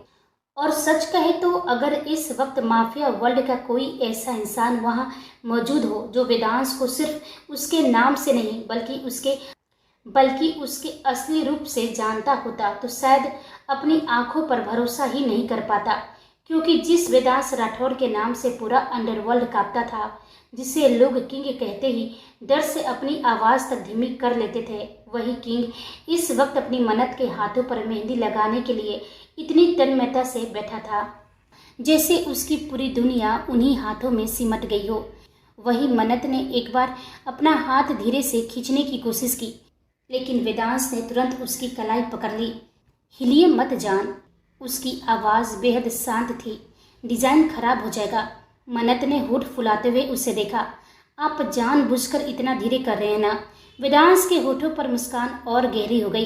Speaker 1: और सच कहे तो अगर इस वक्त माफिया वर्ल्ड का कोई ऐसा इंसान वहाँ मौजूद हो जो वेदांश को सिर्फ उसके नाम से नहीं बल्कि उसके असली रूप से जानता होता तो शायद अपनी आंखों पर भरोसा ही नहीं कर पाता। क्योंकि जिस वेदांश राठौर के नाम से पूरा अंडरवर्ल्ड कांपता था, जिसे लोग किंग कहते ही डर से अपनी आवाज़ तक धीमी कर लेते थे, वही किंग इस वक्त अपनी मन्नत के हाथों पर मेहंदी लगाने के लिए इतनी तन्मयता से बैठा था जैसे उसकी पूरी दुनिया उन्हीं हाथों में सिमट गई हो। वही मन्नत ने एक बार अपना हाथ धीरे से खींचने की कोशिश की, लेकिन वेदांश ने तुरंत उसकी कलाई पकड़ ली। हिलिए मत जान। उसकी आवाज़ बेहद शांत थी। डिज़ाइन खराब हो जाएगा। मन्नत ने होठ फुलाते हुए उसे देखा। आप जानबूझकर इतना धीरे कर रहे हैं ना? वेदांश के होठों पर मुस्कान और गहरी हो गई,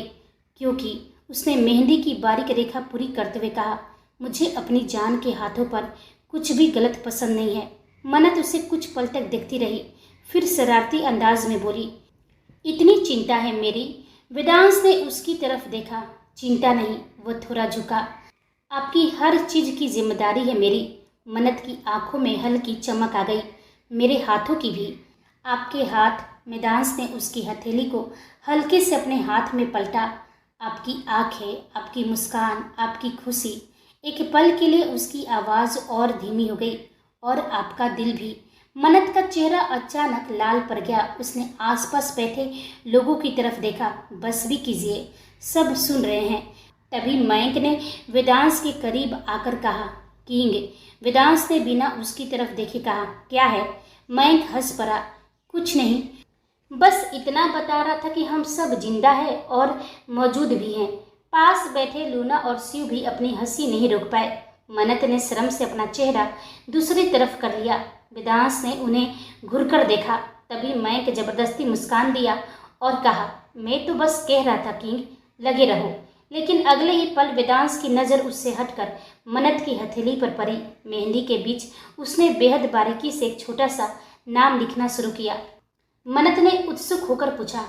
Speaker 1: क्योंकि उसने मेहंदी की बारीक रेखा पूरी करते हुए कहा, मुझे अपनी जान के हाथों पर कुछ भी गलत पसंद नहीं है। मन्नत उसे कुछ पल तक देखती रही, फिर शरारती अंदाज में बोली, इतनी चिंता है मेरी? वेदांश ने उसकी तरफ देखा। चिंता नहीं, वो थोड़ा झुका। आपकी हर चीज़ की जिम्मेदारी है मेरी। मन्नत की आंखों में हल्की चमक आ गई। मेरे हाथों की भी। आपके हाथ? वेदांश ने उसकी हथेली को हल्के से अपने हाथ में पलटा। आपकी आंखें, आपकी मुस्कान, आपकी खुशी। एक पल के लिए उसकी आवाज़ और धीमी हो गई। और आपका दिल भी। मन्नत का चेहरा अचानक लाल पड़ गया। उसने आसपास बैठे लोगों की तरफ देखा। बस भी कीजिए, सब सुन रहे हैं। तभी मयंक ने वेदांश के करीब आकर कहा, किंग। वेदांश ने बिना उसकी तरफ देखे कहा, क्या है? मयंक हंस पड़ा, कुछ नहीं, बस इतना बता रहा था कि हम सब जिंदा है और मौजूद भी हैं। पास बैठे लूना और शिव भी अपनी हंसी नहीं रोक पाए। मन्नत ने शर्म से अपना चेहरा दूसरी तरफ कर लिया। वेदांश ने उन्हें घुरकर देखा। तभी मयंक जबरदस्ती मुस्कान दिया और कहा, मैं तो बस कह रहा था किंग, लगे रहो। लेकिन अगले ही पल वेदांश की नज़र उससे हटकर मन्नत की हथेली पर पड़ी। मेहंदी के बीच उसने बेहद बारीकी से एक छोटा सा नाम लिखना शुरू किया। मन्नत ने उत्सुक होकर पूछा,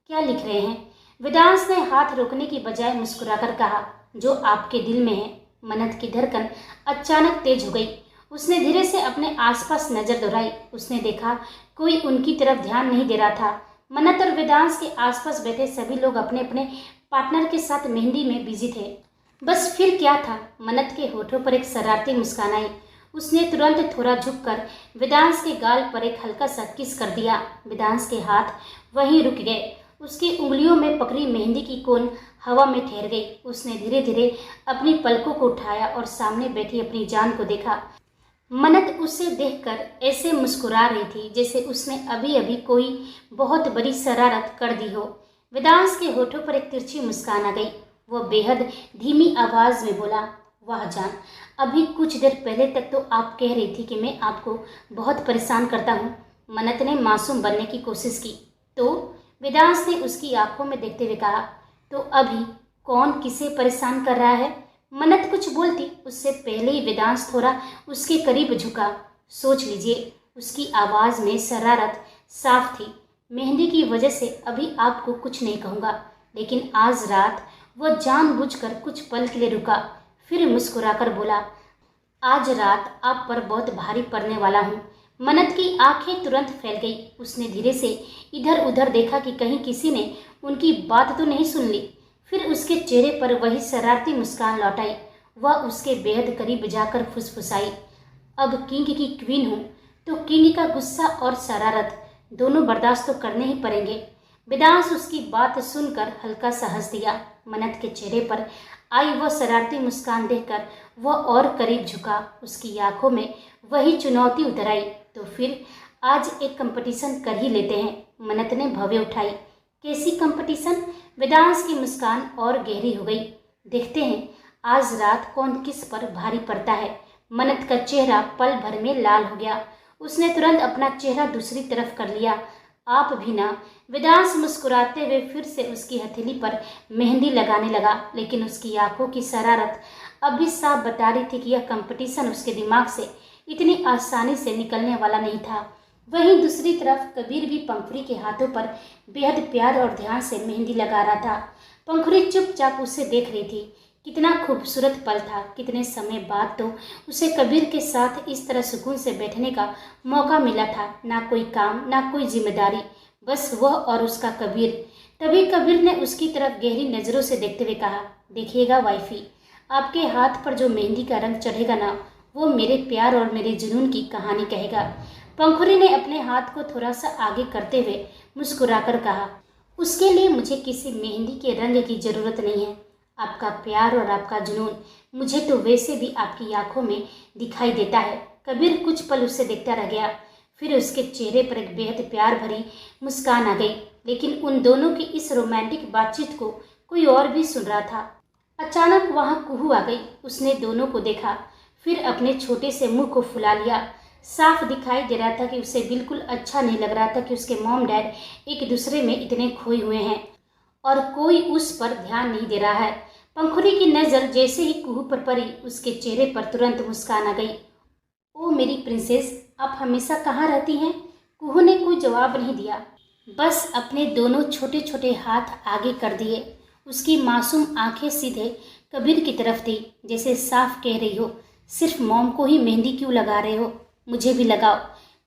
Speaker 1: क्या लिख रहे हैं? वेदांश ने हाथ रोकने की बजाय मुस्कुराकर कहा, जो आपके दिल में है। मन्नत की धड़कन अचानक तेज हो गई। उसने धीरे से अपने आसपास नजर दौड़ाई। उसने देखा कोई उनकी तरफ ध्यान नहीं दे रहा था। मन्नत और वेदांश के आसपास बैठे सभी लोग अपने अपने पार्टनर के साथ मेहंदी में बिजी थे। बस फिर क्या था? मन्नत के होठों पर एक शरारती मुस्कान आई। उसने तुरंत थोड़ा झुककर वेदांश के गाल पर एक हल्का सा किस कर दिया। वेदांश के हाथ वहीं रुक गए। उसकी उंगलियों में पकड़ी मेहंदी की कोन हवा में ठहर गई। उसने धीरे धीरे अपनी पलकों को उठाया और सामने बैठी अपनी जान को देखा। मन्नत उसे देखकर ऐसे मुस्कुरा रही थी जैसे उसने अभी अभी कोई बहुत बड़ी शरारत कर दी हो। वेदांश के होठों पर एक तिरछी मुस्कान आ गई। वो बेहद धीमी आवाज में बोला, वाह जान, अभी कुछ देर पहले तक तो आप कह रही थी कि मैं आपको बहुत परेशान करता हूँ। मन्नत ने मासूम बनने की कोशिश की। तो वेदांश ने उसकी आंखों में देखते हुए कहा, तो अभी कौन किसे परेशान कर रहा है? मन्नत कुछ बोलती उससे पहले ही वेदांश थोड़ा उसके करीब झुका। सोच लीजिए, उसकी आवाज़ में शरारत साफ थी। मेहंदी की वजह से अभी आपको कुछ नहीं कहूँगा, लेकिन आज रात वो जानबूझकर कुछ पल के लिए रुका, फिर मुस्कुराकर बोला, आज रात आप पर बहुत भारी पड़ने वाला हूँ। मन्नत की आंखें तुरंत फैल गई। उसने धीरे से इधर उधर देखा कि कहीं किसी ने उनकी बात तो नहीं सुन ली। फिर उसके चेहरे पर वही शरारती मुस्कान लौट आई। वह उसके बेहद करीब जाकर फुसफुसाई, अब किंग की क्वीन हूँ तो किंग का गुस्सा और शरारत दोनों बर्दाश्त तो करने ही पड़ेंगे। वेदांश उसकी बात सुनकर हल्का सा हंस दिया। मन्नत के चेहरे पर आई वह शरारती मुस्कान देखकर वह और करीब झुका। उसकी आंखों में वही चुनौती उतर आई। तो फिर आज एक कंपटीशन कर ही लेते हैं। मन्नत ने भवें उठाई। कैसी कंपटीशन? वेदांश की मुस्कान और गहरी हो गई। देखते हैं आज रात कौन किस पर भारी पड़ता है। मन्नत का चेहरा पल भर में लाल हो गया। उसने तुरंत अपना चेहरा दूसरी तरफ कर लिया। आप भी ना। वेदांश मुस्कुराते हुए फिर से उसकी हथेली पर मेहंदी लगाने लगा, लेकिन उसकी आंखों की शरारत अब भी साफ बता रही थी कि यह कंपटीशन उसके दिमाग से इतनी आसानी से निकलने वाला नहीं था। वहीं दूसरी तरफ कबीर भी पंखुड़ी के हाथों पर बेहद प्यार और ध्यान से मेहंदी लगा रहा था। पंखुड़ी चुपचाप उसे देख रही थी। कितना खूबसूरत पल था। कितने समय बाद तो उसे कबीर के साथ इस तरह सुकून से बैठने का मौका मिला था। ना कोई काम, ना कोई जिम्मेदारी, बस वह और उसका कबीर। तभी कबीर ने उसकी तरफ गहरी नज़रों से देखते हुए कहा, देखिएगा वाइफी, आपके हाथ पर जो मेहंदी का रंग चढ़ेगा ना, वो मेरे प्यार और मेरे जुनून की कहानी कहेगा। पंखुड़ी ने अपने हाथ को थोड़ा सा आगे करते हुए मुस्कुराकर कहा, उसके लिए मुझे किसी मेहंदी के रंग की जरूरत नहीं है। आपका प्यार और आपका जुनून मुझे तो वैसे भी आपकी आंखों में दिखाई देता है। कबीर कुछ पल उसे देखता रह गया, फिर उसके चेहरे पर एक बेहद प्यार भरी मुस्कान आ गई। लेकिन उन दोनों की इस रोमांटिक बातचीत को कोई और भी सुन रहा था। अचानक वहां कुहू आ गई। उसने दोनों को देखा, फिर अपने छोटे से मुंह को फुला लिया। साफ दिखाई दे रहा था कि उसे बिल्कुल अच्छा नहीं लग रहा था कि उसके मॉम डैड एक दूसरे में इतने खोए हुए हैं और कोई उस पर ध्यान नहीं दे रहा है। पंखुड़ी की नज़र जैसे ही कुहू पर पड़ी, उसके चेहरे पर तुरंत मुस्कान आ गई। ओ मेरी प्रिंसेस, आप हमेशा कहाँ रहती हैं? कुहू ने कोई जवाब नहीं दिया, बस अपने दोनों छोटे छोटे हाथ आगे कर दिए। उसकी मासूम आंखें सीधे कबीर की तरफ थी, जैसे साफ कह रही हो, सिर्फ मॉम को ही मेहंदी क्यों लगा रहे हो, मुझे भी लगाओ।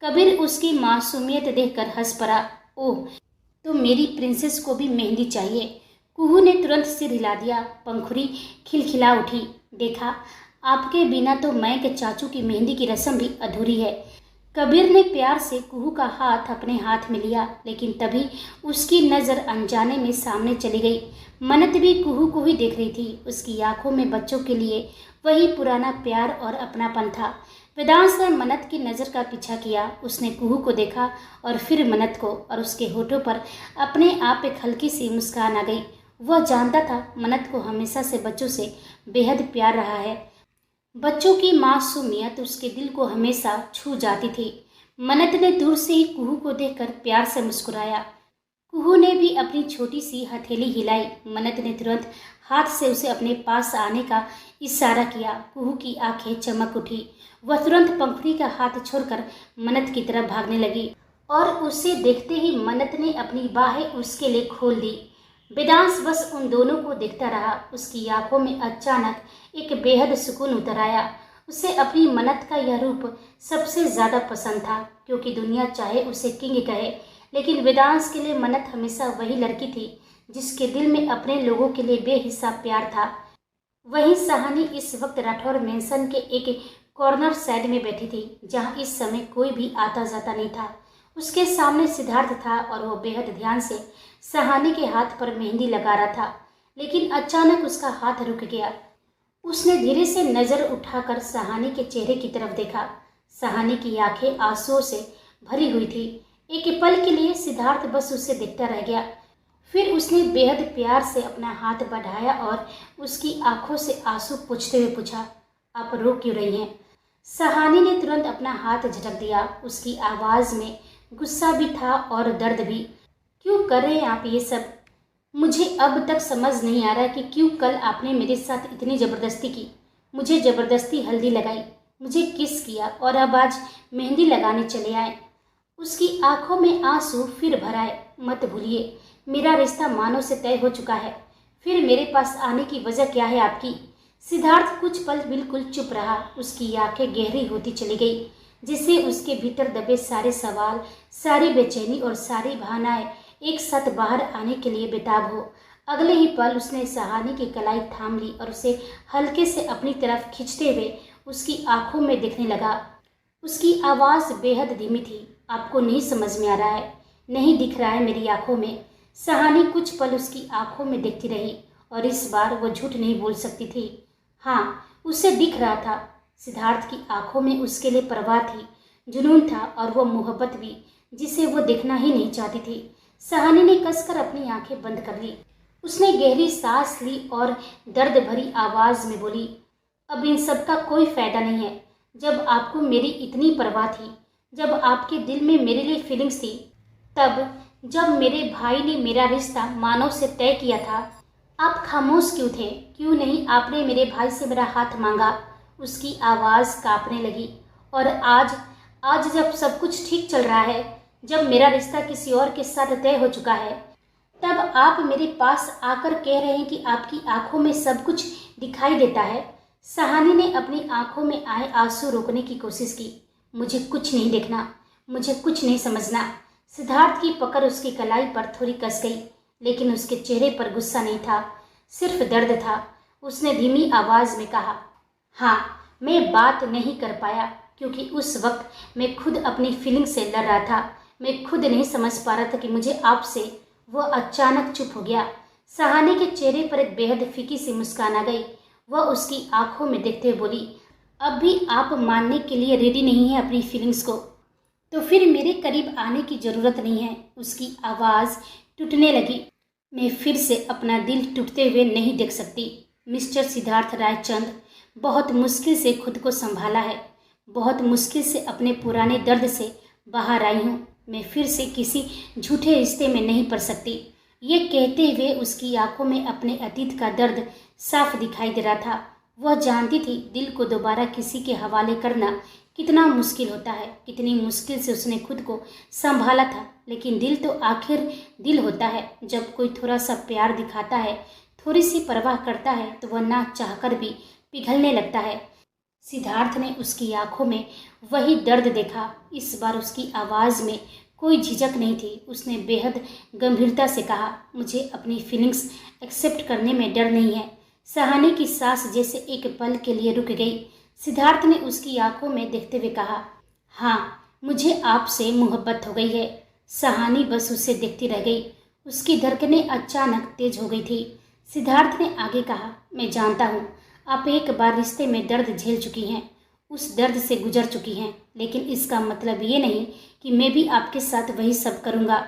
Speaker 1: कबीर उसकी मासूमियत देखकर हंस पड़ा। ओह, तो मेरी प्रिंसेस को भी मेहंदी चाहिए? कुहू ने तुरंत सिर हिला दिया। पंखुड़ी खिलखिला उठी। देखा, आपके बिना तो मैं के चाचू की मेहंदी की रस्म भी अधूरी है। कबीर ने प्यार से कुहू का हाथ अपने हाथ में लिया, लेकिन तभी उसकी नज़र अनजाने में सामने चली गई। मन्नत भी कुहू को ही देख रही थी। उसकी आंखों में बच्चों के लिए वही पुराना प्यार और अपनापन था। वेदांश ने मन्नत की नज़र का पीछा किया। उसने कुहू को देखा और फिर मन्नत को, और उसके होठों पर अपने आप एक हल्की सी मुस्कान आ गई। वह जानता था मन्नत को हमेशा से बच्चों से बेहद प्यार रहा है। बच्चों की मासूमियत उसके दिल को हमेशा छू जाती थी। मन्नत ने दूर से ही कुहू को देखकर प्यार से मुस्कुराया। कुहू ने भी अपनी छोटी सी हथेली हिलाई। मन्नत ने तुरंत हाथ से उसे अपने पास आने का इशारा किया। कुहू की आंखें चमक उठी। वह तुरंत पंखुड़ी का हाथ छोड़कर मन्नत की तरफ भागने लगी और उसे देखते ही मन्नत ने अपनी बाहें उसके लिए खोल दी। वेदांश बस उन दोनों को देखता रहा। उसकी आंखों में अचानक एक बेहद सुकून उतर आया। उसे अपनी मन्नत का यह रूप सबसे ज़्यादा पसंद था, क्योंकि दुनिया चाहे उसे किंग कहे, लेकिन वेदांश के लिए मन्नत हमेशा वही लड़की थी जिसके दिल में अपने लोगों के लिए बेहिसाब प्यार था। वहीं सहानी इस वक्त राठौर मेंशन के एक कॉर्नर साइड में बैठी थी, जहां इस समय कोई भी आता जाता नहीं था। उसके सामने सिद्धार्थ था और वो बेहद ध्यान से सहानी के हाथ पर मेहंदी लगा रहा था। लेकिन अचानक उसका हाथ रुक गया। उसने धीरे से नजर उठाकर सहानी के चेहरे की तरफ देखा। सहानी की आंखें आंसुओं से भरी हुई थी। एक पल के लिए सिद्धार्थ बस उसे देखता रह गया। फिर उसने बेहद प्यार से अपना हाथ बढ़ाया और उसकी आंखों से आंसू पोंछते हुए पूछा, आप रो क्यों रही हैं? सहानी ने तुरंत अपना हाथ झटक दिया। उसकी आवाज़ में गुस्सा भी था और दर्द भी। क्यों कर रहे हैं आप ये सब? मुझे अब तक समझ नहीं आ रहा कि क्यों कल आपने मेरे साथ इतनी ज़बरदस्ती की, मुझे ज़बरदस्ती हल्दी लगाई, मुझे किस किया और अब आज मेहंदी लगाने चले आए। उसकी आंखों में आंसू फिर भर आए। मत भूलिए, मेरा रिश्ता मानो से तय हो चुका है। फिर मेरे पास आने की वजह क्या है आपकी? सिद्धार्थ कुछ पल बिल्कुल चुप रहा। उसकी आंखें गहरी होती चली गई, जिससे उसके भीतर दबे सारे सवाल, सारी बेचैनी और सारी भावनाएं एक साथ बाहर आने के लिए बेताब हो। अगले ही पल उसने सहानी की कलाई थाम ली और उसे हल्के से अपनी तरफ खींचते हुए उसकी आंखों में देखने लगा। उसकी आवाज़ बेहद धीमी थी। आपको नहीं समझ में आ रहा है, नहीं दिख रहा है मेरी आंखों में? सहानी कुछ पल उसकी आंखों में देखती रही और इस बार वो झूठ नहीं बोल सकती थी। हाँ, उसे दिख रहा था। सिद्धार्थ की आंखों में उसके लिए परवाह थी, जुनून था और वो मोहब्बत भी, जिसे वो देखना ही नहीं चाहती थी। सहानी ने कसकर अपनी आंखें बंद कर ली। उसने गहरी सांस ली और दर्द भरी आवाज़ में बोली, अब इन सब का कोई फायदा नहीं है। जब आपको मेरी इतनी परवाह थी, जब आपके दिल में मेरे लिए फीलिंग्स थी, तब जब मेरे भाई ने मेरा रिश्ता मानव से तय किया था, आप खामोश क्यों थे? क्यों नहीं आपने मेरे भाई से मेरा हाथ मांगा? उसकी आवाज़ कांपने लगी। और आज आज जब सब कुछ ठीक चल रहा है, जब मेरा रिश्ता किसी और के साथ तय हो चुका है, तब आप मेरे पास आकर कह रहे हैं कि आपकी आंखों में सब कुछ दिखाई देता है। सहानी ने अपनी आंखों में आए आंसू रोकने की कोशिश की। मुझे कुछ नहीं देखना, मुझे कुछ नहीं समझना। सिद्धार्थ की पकड़ उसकी कलाई पर थोड़ी कस गई, लेकिन उसके चेहरे पर गुस्सा नहीं था, सिर्फ दर्द था। उसने धीमी आवाज में कहा, हाँ, मैं बात नहीं कर पाया क्योंकि उस वक्त मैं खुद अपनी फीलिंग से लड़ रहा था। मैं खुद नहीं समझ पा रहा था कि मुझे आपसे। वह अचानक चुप हो गया। सहानी के चेहरे पर एक बेहद फीकी सी मुस्कान आ गई। वह उसकी आंखों में देखते हुए बोली, अब भी आप मानने के लिए रेडी नहीं है अपनी फीलिंग्स को? तो फिर मेरे करीब आने की ज़रूरत नहीं है। उसकी आवाज़ टूटने लगी। मैं फिर से अपना दिल टूटते हुए नहीं देख सकती। मिस्टर सिद्धार्थ रायचंद, बहुत मुश्किल से खुद को संभाला है, बहुत मुश्किल से अपने पुराने दर्द से बाहर आई हूँ। मैं फिर से किसी झूठे रिश्ते में नहीं पड़ सकती। ये कहते हुए उसकी आंखों में अपने अतीत का दर्द साफ दिखाई दे रहा था। वह जानती थी दिल को दोबारा किसी के हवाले करना कितना मुश्किल होता है। कितनी मुश्किल से उसने खुद को संभाला था, लेकिन दिल तो आखिर दिल होता है। जब कोई थोड़ा सा प्यार दिखाता है, थोड़ी सी परवाह करता है, तो वह ना चाहकर भी पिघलने लगता है। सिद्धार्थ ने उसकी आंखों में वही दर्द देखा। इस बार उसकी आवाज़ में कोई झिझक नहीं थी। उसने बेहद गंभीरता से कहा, मुझे अपनी फीलिंग्स एक्सेप्ट करने में डर नहीं है। सहानी की सांस जैसे एक पल के लिए रुक गई। सिद्धार्थ ने उसकी आंखों में देखते हुए कहा, हाँ, मुझे आपसे मोहब्बत हो गई है। सहानी बस उसे देखती रह गई। उसकी धड़कनें अचानक तेज हो गई थी। सिद्धार्थ ने आगे कहा, मैं जानता हूँ आप एक बार रिश्ते में दर्द झेल चुकी हैं, उस दर्द से गुजर चुकी हैं, लेकिन इसका मतलब ये नहीं कि मैं भी आपके साथ वही सब करूँगा।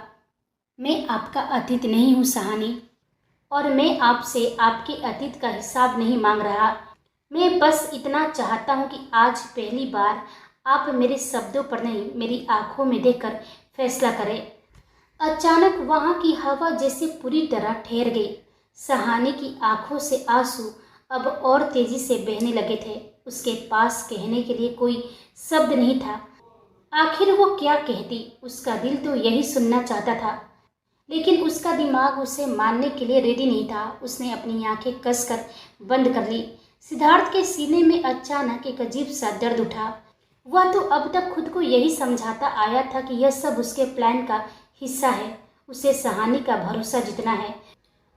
Speaker 1: मैं आपका अतीत नहीं हूँ सहानी, और मैं आपसे आपके अतीत का हिसाब नहीं मांग रहा। मैं बस इतना चाहता हूँ कि आज पहली बार आप मेरे शब्दों पर नहीं, मेरी आंखों में देखकर फैसला करें। अचानक वहाँ की हवा जैसे पूरी तरह ठहर गई। सहानी की आंखों से आंसू अब और तेजी से बहने लगे थे। उसके पास कहने के लिए कोई शब्द नहीं था। आखिर वो क्या कहती? उसका दिल तो यही सुनना चाहता था, लेकिन उसका दिमाग उसे मानने के लिए रेडी नहीं था। उसने अपनी आंखें कसकर बंद कर ली। सिद्धार्थ के सीने में अचानक एक अजीब सा दर्द उठा। वह तो अब तक खुद को यही समझाता आया था कि यह सब उसके प्लान का हिस्सा है। उसे सहानी का भरोसा जीतना है,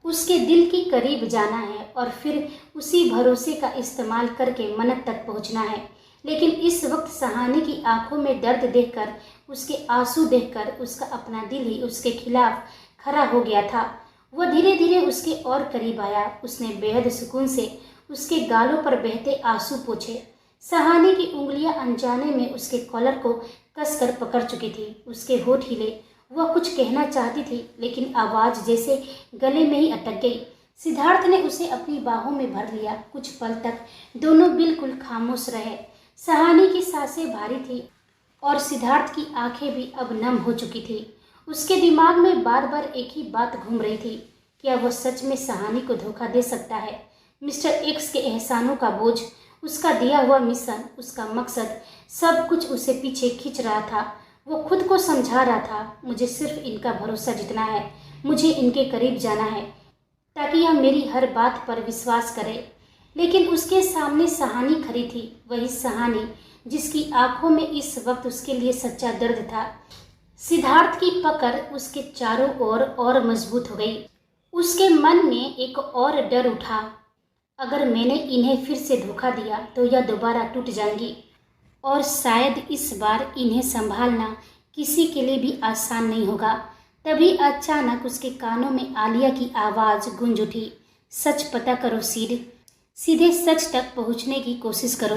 Speaker 1: उसके दिल की करीब जाना है और फिर उसी भरोसे का इस्तेमाल करके मन्नत तक पहुंचना है। लेकिन इस वक्त सहानी की आंखों में दर्द देखकर, उसके आंसू देखकर उसका अपना दिल ही उसके खिलाफ खड़ा हो गया था। वह धीरे धीरे उसके और करीब आया। उसने बेहद सुकून से उसके गालों पर बहते आंसू पोंछे। सहानी की उंगलियां अनजाने में उसके कॉलर को कसकर पकड़ चुकी थी। उसके होठ हिले। वह कुछ कहना चाहती थी, लेकिन आवाज़ जैसे गले में ही अटक गई। सिद्धार्थ ने उसे अपनी बाहों में भर लिया। कुछ पल तक दोनों बिल्कुल खामोश रहे। सहानी की सांसें भारी थी और सिद्धार्थ की आंखें भी अब नम हो चुकी थी। उसके दिमाग में बार बार एक ही बात घूम रही थी, क्या वह सच में सहानी को धोखा दे सकता है? मिस्टर एक्स के एहसानों का बोझ, उसका दिया हुआ मिशन, उसका मकसद, सब कुछ उसे पीछे खींच रहा था। वो खुद को समझा रहा था, मुझे सिर्फ इनका भरोसा जीतना है, मुझे इनके करीब जाना है ताकि यह मेरी हर बात पर विश्वास करे। लेकिन उसके सामने सहानी खड़ी थी, वही सहानी जिसकी आंखों में इस वक्त उसके लिए सच्चा दर्द था। सिद्धार्थ की पकड़ उसके चारों ओर और मजबूत हो गई। उसके मन में एक और डर उठा, अगर मैंने इन्हें फिर से धोखा दिया तो यह दोबारा टूट जाएंगी, और शायद इस बार इन्हें संभालना किसी के लिए भी आसान नहीं होगा। तभी अचानक उसके कानों में आलिया की आवाज़ गूंज उठी, सच पता करो सीड, सीधे सच तक पहुंचने की कोशिश करो,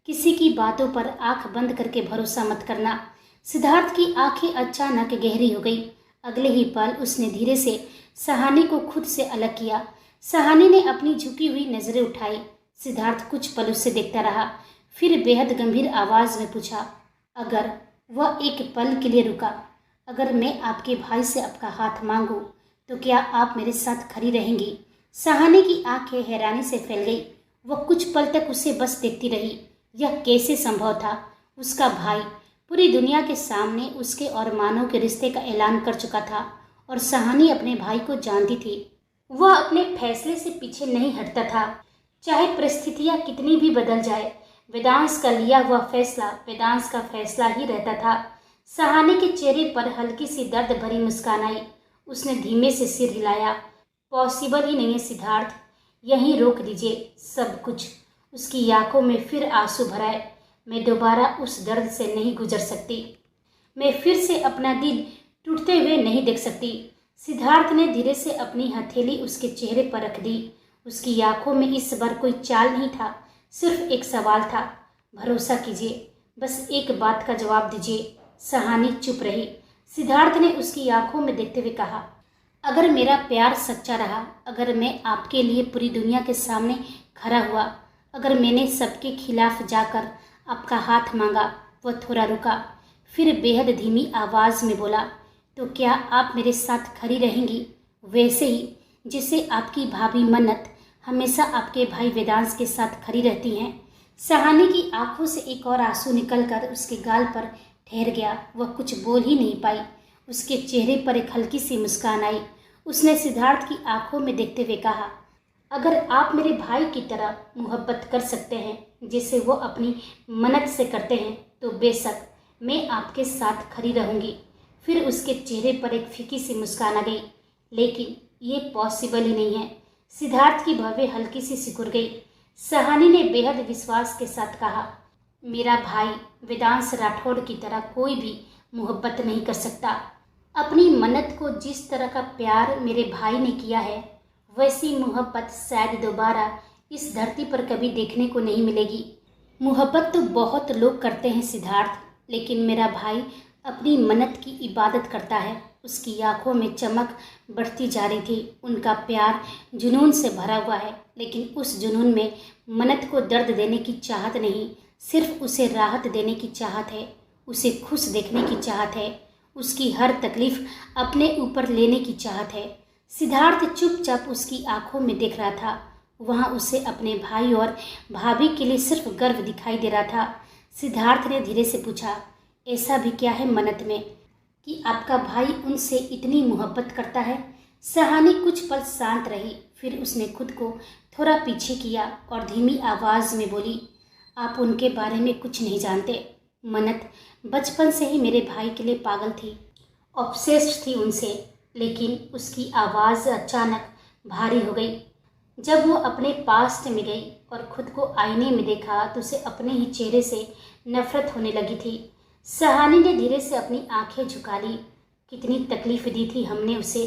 Speaker 1: किसी की बातों पर आंख बंद करके भरोसा मत करना। सिद्धार्थ की आंखें अचानक गहरी हो गई। अगले ही पल उसने धीरे से सहानी को खुद से अलग किया। सहानी ने अपनी झुकी हुई नजरें उठाई। सिद्धार्थ कुछ पल उसे देखता रहा, फिर बेहद गंभीर आवाज में पूछा, अगर वह एक पल के लिए रुका, अगर मैं आपके भाई से आपका हाथ मांगूं तो क्या आप मेरे साथ खड़ी रहेंगी? सहानी की आंखें हैरानी से फैल गई। वह कुछ पल तक उसे बस देखती रही। यह कैसे संभव था? उसका भाई पूरी दुनिया के सामने उसके और मानव के रिश्ते का ऐलान कर चुका था और सहानी अपने भाई को जानती थी। वह अपने फैसले से पीछे नहीं हटता था, चाहे परिस्थितियां कितनी भी बदल जाए। वेदांश का लिया हुआ फैसला वेदांश का फैसला ही रहता था। सहानी के चेहरे पर हल्की सी दर्द भरी मुस्कान आई। उसने धीमे से सिर हिलाया। पॉसिबल ही नहीं है सिद्धार्थ, यहीं रोक दीजिए सब कुछ। उसकी आंखों में फिर आंसू भर आए। मैं दोबारा उस दर्द से नहीं गुजर सकती। मैं फिर से अपना दिल टूटते हुए नहीं देख सकती। सिद्धार्थ ने धीरे से अपनी हथेली उसके चेहरे पर रख दी। उसकी आंखों में इस बार कोई चाल नहीं था, सिर्फ एक सवाल था। भरोसा कीजिए, बस एक बात का जवाब दीजिए। सहानी चुप रही। सिद्धार्थ ने उसकी आंखों में देखते हुए कहा, अगर मेरा प्यार सच्चा रहा, अगर मैं आपके लिए पूरी दुनिया के सामने खड़ा हुआ, अगर मैंने सबके खिलाफ जाकर आपका हाथ मांगा। वह थोड़ा रुका, फिर बेहद धीमी आवाज़ में बोला, तो क्या आप मेरे साथ खड़ी रहेंगी? वैसे ही जैसे आपकी भाभी मन्नत हमेशा आपके भाई वेदांश के साथ खड़ी रहती हैं। सहानी की आंखों से एक और आंसू निकलकर उसके गाल पर ठहर गया। वह कुछ बोल ही नहीं पाई। उसके चेहरे पर एक हल्की सी मुस्कान आई। उसने सिद्धार्थ की आंखों में देखते हुए कहा, अगर आप मेरे भाई की तरह मोहब्बत कर सकते हैं जैसे वो अपनी मन्नत से करते हैं, तो बेशक मैं आपके साथ खड़ी रहूंगी। फिर उसके चेहरे पर एक फीकी सी मुस्कान आ गई। लेकिन ये पॉसिबल ही नहीं है। सिद्धार्थ की भवें हल्की सी सिकुड़ गई। सहानी ने बेहद विश्वास के साथ कहा, मेरा भाई वेदांश राठौड़ की तरह कोई भी मोहब्बत नहीं कर सकता। अपनी मन्नत को जिस तरह का प्यार मेरे भाई ने किया है, वैसी मोहब्बत शायद दोबारा इस धरती पर कभी देखने को नहीं मिलेगी। मोहब्बत तो बहुत लोग करते हैं सिद्धार्थ, लेकिन मेरा भाई अपनी मन्नत की इबादत करता है। उसकी आंखों में चमक बढ़ती जा रही थी। उनका प्यार जुनून से भरा हुआ है, लेकिन उस जुनून में मन्नत को दर्द देने की चाहत नहीं, सिर्फ उसे राहत देने की चाहत है, उसे खुश देखने की चाहत है, उसकी हर तकलीफ अपने ऊपर लेने की चाहत है। सिद्धार्थ चुपचाप उसकी आंखों में देख रहा था। वहाँ उसे अपने भाई और भाभी के लिए सिर्फ गर्व दिखाई दे रहा था। सिद्धार्थ ने धीरे से पूछा, ऐसा भी क्या है मन्नत में कि आपका भाई उनसे इतनी मोहब्बत करता है? सहानी कुछ पल शांत रही, फिर उसने खुद को थोड़ा पीछे किया और धीमी आवाज़ में बोली, आप उनके बारे में कुछ नहीं जानते। मन्नत बचपन से ही मेरे भाई के लिए पागल थी, ऑब्सेस्ड थी उनसे। लेकिन उसकी आवाज़ अचानक भारी हो गई जब वो अपने पास्ट में गई और खुद को आईने में देखा तो उसे अपने ही चेहरे से नफरत होने लगी थी। सहानी ने धीरे से अपनी आंखें झुका ली। कितनी तकलीफ दी थी हमने उसे,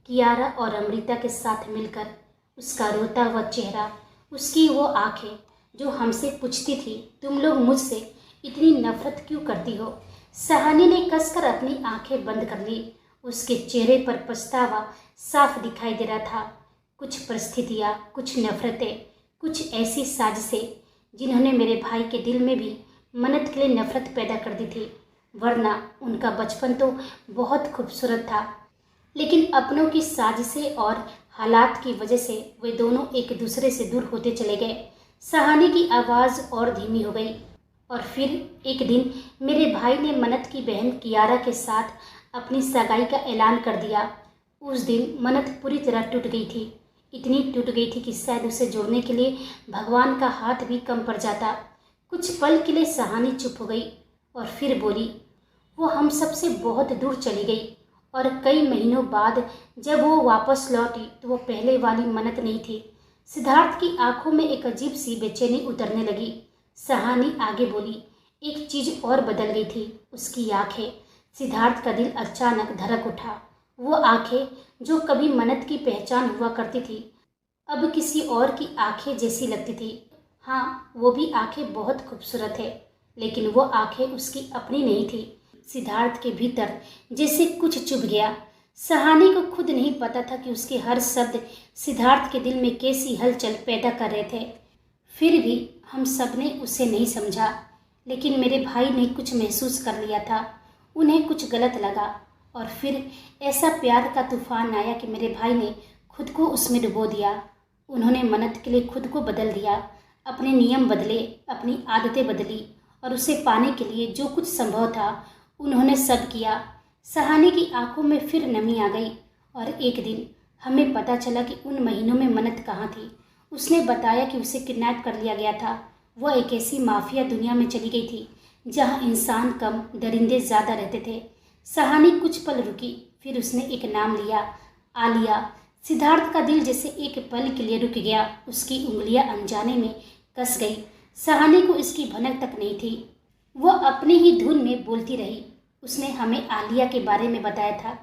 Speaker 1: कियारा और अमृता के साथ मिलकर। उसका रोता हुआ चेहरा, उसकी वो आंखें जो हमसे पूछती थी, तुम लोग मुझसे इतनी नफरत क्यों करती हो? सहानी ने कसकर अपनी आंखें बंद कर ली। उसके चेहरे पर पछतावा साफ दिखाई दे रहा था। कुछ परिस्थितियाँ, कुछ नफरतें, कुछ ऐसी साजिशें जिन्होंने मेरे भाई के दिल में भी मन्नत के लिए नफरत पैदा कर दी थी। वरना उनका बचपन तो बहुत खूबसूरत था, लेकिन अपनों की साजिशें और हालात की वजह से वे दोनों एक दूसरे से दूर होते चले गए। सहानी की आवाज़ और धीमी हो गई। और फिर एक दिन मेरे भाई ने मन्नत की बहन कियारा के साथ अपनी सगाई का ऐलान कर दिया। उस दिन मन्नत पूरी तरह टूट गई थी। इतनी टूट गई थी कि शायद उसे जोड़ने के लिए भगवान का हाथ भी कम पड़ जाता। कुछ पल के लिए सहानी चुप हो गई और फिर बोली, वो हम सबसे बहुत दूर चली गई और कई महीनों बाद जब वो वापस लौटी तो वो पहले वाली मन्नत नहीं थी। सिद्धार्थ की आंखों में एक अजीब सी बेचैनी उतरने लगी। सहानी आगे बोली, एक चीज़ और बदल गई थी, उसकी आंखें। सिद्धार्थ का दिल अचानक धड़क उठा। वो आंखें जो कभी मन्नत की पहचान हुआ करती थी, अब किसी और की आंखें जैसी लगती थी। हाँ, वो भी आंखें बहुत खूबसूरत है, लेकिन वो आंखें उसकी अपनी नहीं थी। सिद्धार्थ के भीतर जैसे कुछ चुभ गया। सहानी को खुद नहीं पता था कि उसके हर शब्द सिद्धार्थ के दिल में कैसी हलचल पैदा कर रहे थे। फिर भी हम सब ने उसे नहीं समझा, लेकिन मेरे भाई ने कुछ महसूस कर लिया था। उन्हें कुछ गलत लगा। और फिर ऐसा प्यार का तूफान आया कि मेरे भाई ने खुद को उसमें डुबो दिया। उन्होंने मन्नत के लिए खुद को बदल दिया, अपने नियम बदले, अपनी आदतें बदली और उसे पाने के लिए जो कुछ संभव था उन्होंने सब किया। सहानी की आंखों में फिर नमी आ गई और एक दिन हमें पता चला कि उन महीनों में मन्नत कहाँ थी। उसने बताया कि उसे किडनैप कर लिया गया था। वह एक ऐसी माफिया दुनिया में चली गई थी जहाँ इंसान कम, दरिंदे ज़्यादा रहते थे। सहानी कुछ पल रुकी, फिर उसने एक नाम लिया, आलिया। सिद्धार्थ का दिल जैसे एक पल के लिए रुक गया। उसकी उंगलियां अनजाने में कस गई। सहानी को इसकी भनक तक नहीं थी। वह अपनी ही धुन में बोलती रही। उसने हमें आलिया के बारे में बताया था।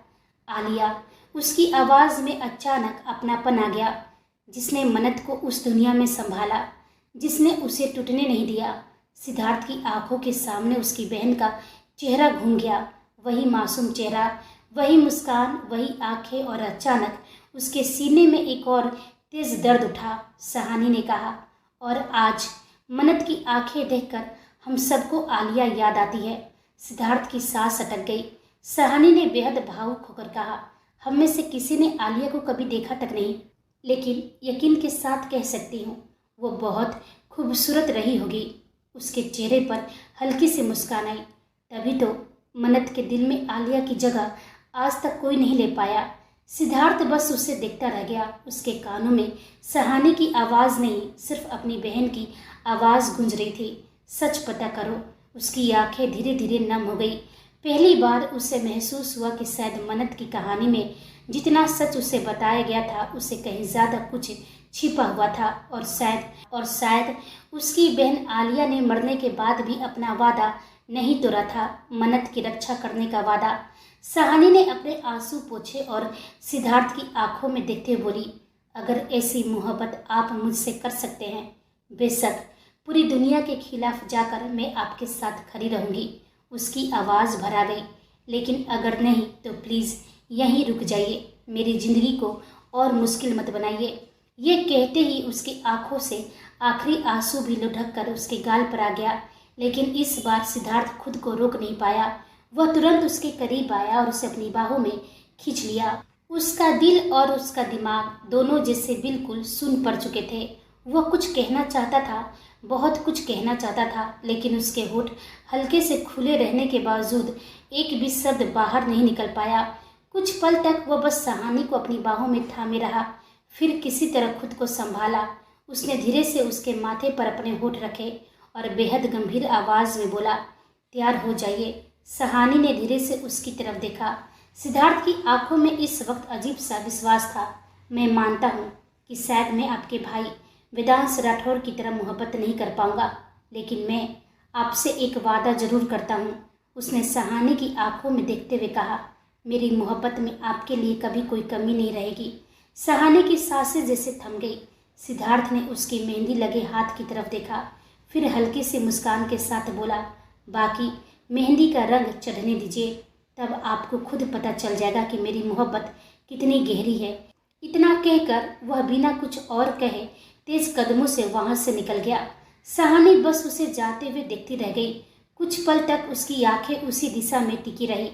Speaker 1: आलिया, उसकी आवाज़ में अचानक अपनापन आ गया, जिसने मन्नत को उस दुनिया में संभाला, जिसने उसे टूटने नहीं दिया। सिद्धार्थ की आंखों के सामने उसकी बहन का चेहरा घूम गया, वही मासूम चेहरा, वही मुस्कान, वही आंखें, और अचानक उसके सीने में एक और तेज दर्द उठा। सहानी ने कहा, और आज मन्नत की आंखें देखकर हम सबको आलिया याद आती है। सिद्धार्थ की सांस अटक गई। सहानी ने बेहद भावुक होकर कहा, हम में से किसी ने आलिया को कभी देखा तक नहीं, लेकिन यकीन के साथ कह सकती हूँ वो बहुत खूबसूरत रही होगी। उसके चेहरे पर हल्की सी मुस्कान आई। तभी तो मन्नत के दिल में आलिया की जगह आज तक कोई नहीं ले पाया। सिद्धार्थ बस उसे देखता रह गया। उसके कानों में सहानी की आवाज़ नहीं, सिर्फ अपनी बहन की आवाज़ गूंज रही थी। सच पता करो। उसकी आंखें धीरे धीरे नम हो गई। पहली बार उसे महसूस हुआ कि शायद मन्नत की कहानी में जितना सच उसे बताया गया था उससे कहीं ज़्यादा कुछ छिपा हुआ था। और शायद उसकी बहन आलिया ने मरने के बाद भी अपना वादा नहीं तोड़ा था, मन्नत की रक्षा करने का वादा। सहानी ने अपने आंसू पोंछे और सिद्धार्थ की आंखों में देखते हुए बोली, अगर ऐसी मोहब्बत आप मुझसे कर सकते हैं, बेशक पूरी दुनिया के खिलाफ जाकर मैं आपके साथ खड़ी रहूंगी। उसकी आवाज़ भरा गई। लेकिन अगर नहीं तो प्लीज़ यहीं रुक जाइए, मेरी ज़िंदगी को और मुश्किल मत बनाइए। ये कहते ही उसकी आंखों से आखिरी आंसू भी लुढ़क कर उसके गाल पर आ गया। लेकिन इस बार सिद्धार्थ खुद को रोक नहीं पाया। वह तुरंत उसके करीब आया और उसे अपनी बाहों में खींच लिया। उसका दिल और उसका दिमाग दोनों जैसे बिल्कुल सुन पड़ चुके थे। वह कुछ कहना चाहता था, बहुत कुछ कहना चाहता था, लेकिन उसके होठ हल्के से खुले रहने के बावजूद एक भी शब्द बाहर नहीं निकल पाया। कुछ पल तक वह बस सहानी को अपनी बाहों में थामे रहा, फिर किसी तरह खुद को संभाला। उसने धीरे से उसके माथे पर अपने होठ रखे और बेहद गंभीर आवाज़ में बोला, तैयार हो जाइए। सहानी ने धीरे से उसकी तरफ देखा। सिद्धार्थ की आंखों में इस वक्त अजीब सा विश्वास था। मैं मानता हूँ कि शायद मैं आपके भाई वेदांश राठौर की तरह मोहब्बत नहीं कर पाऊंगा, लेकिन मैं आपसे एक वादा जरूर करता हूँ। उसने सहानी की आंखों में देखते हुए कहा, मेरी मोहब्बत में आपके लिए कभी कोई कमी नहीं रहेगी। सहानी की सांसें जैसे थम गई। सिद्धार्थ ने उसकी मेहंदी लगे हाथ की तरफ देखा, फिर हल्की सी मुस्कान के साथ बोला, बाकी मेहंदी का रंग चढ़ने दीजिए, तब आपको खुद पता चल जाएगा कि मेरी मोहब्बत कितनी गहरी है। इतना कहकर वह बिना कुछ और कहे तेज कदमों से वहां से निकल गया। सहानी बस उसे जाते हुए देखती रह गई। कुछ पल तक उसकी आंखें उसी दिशा में टिकी रही।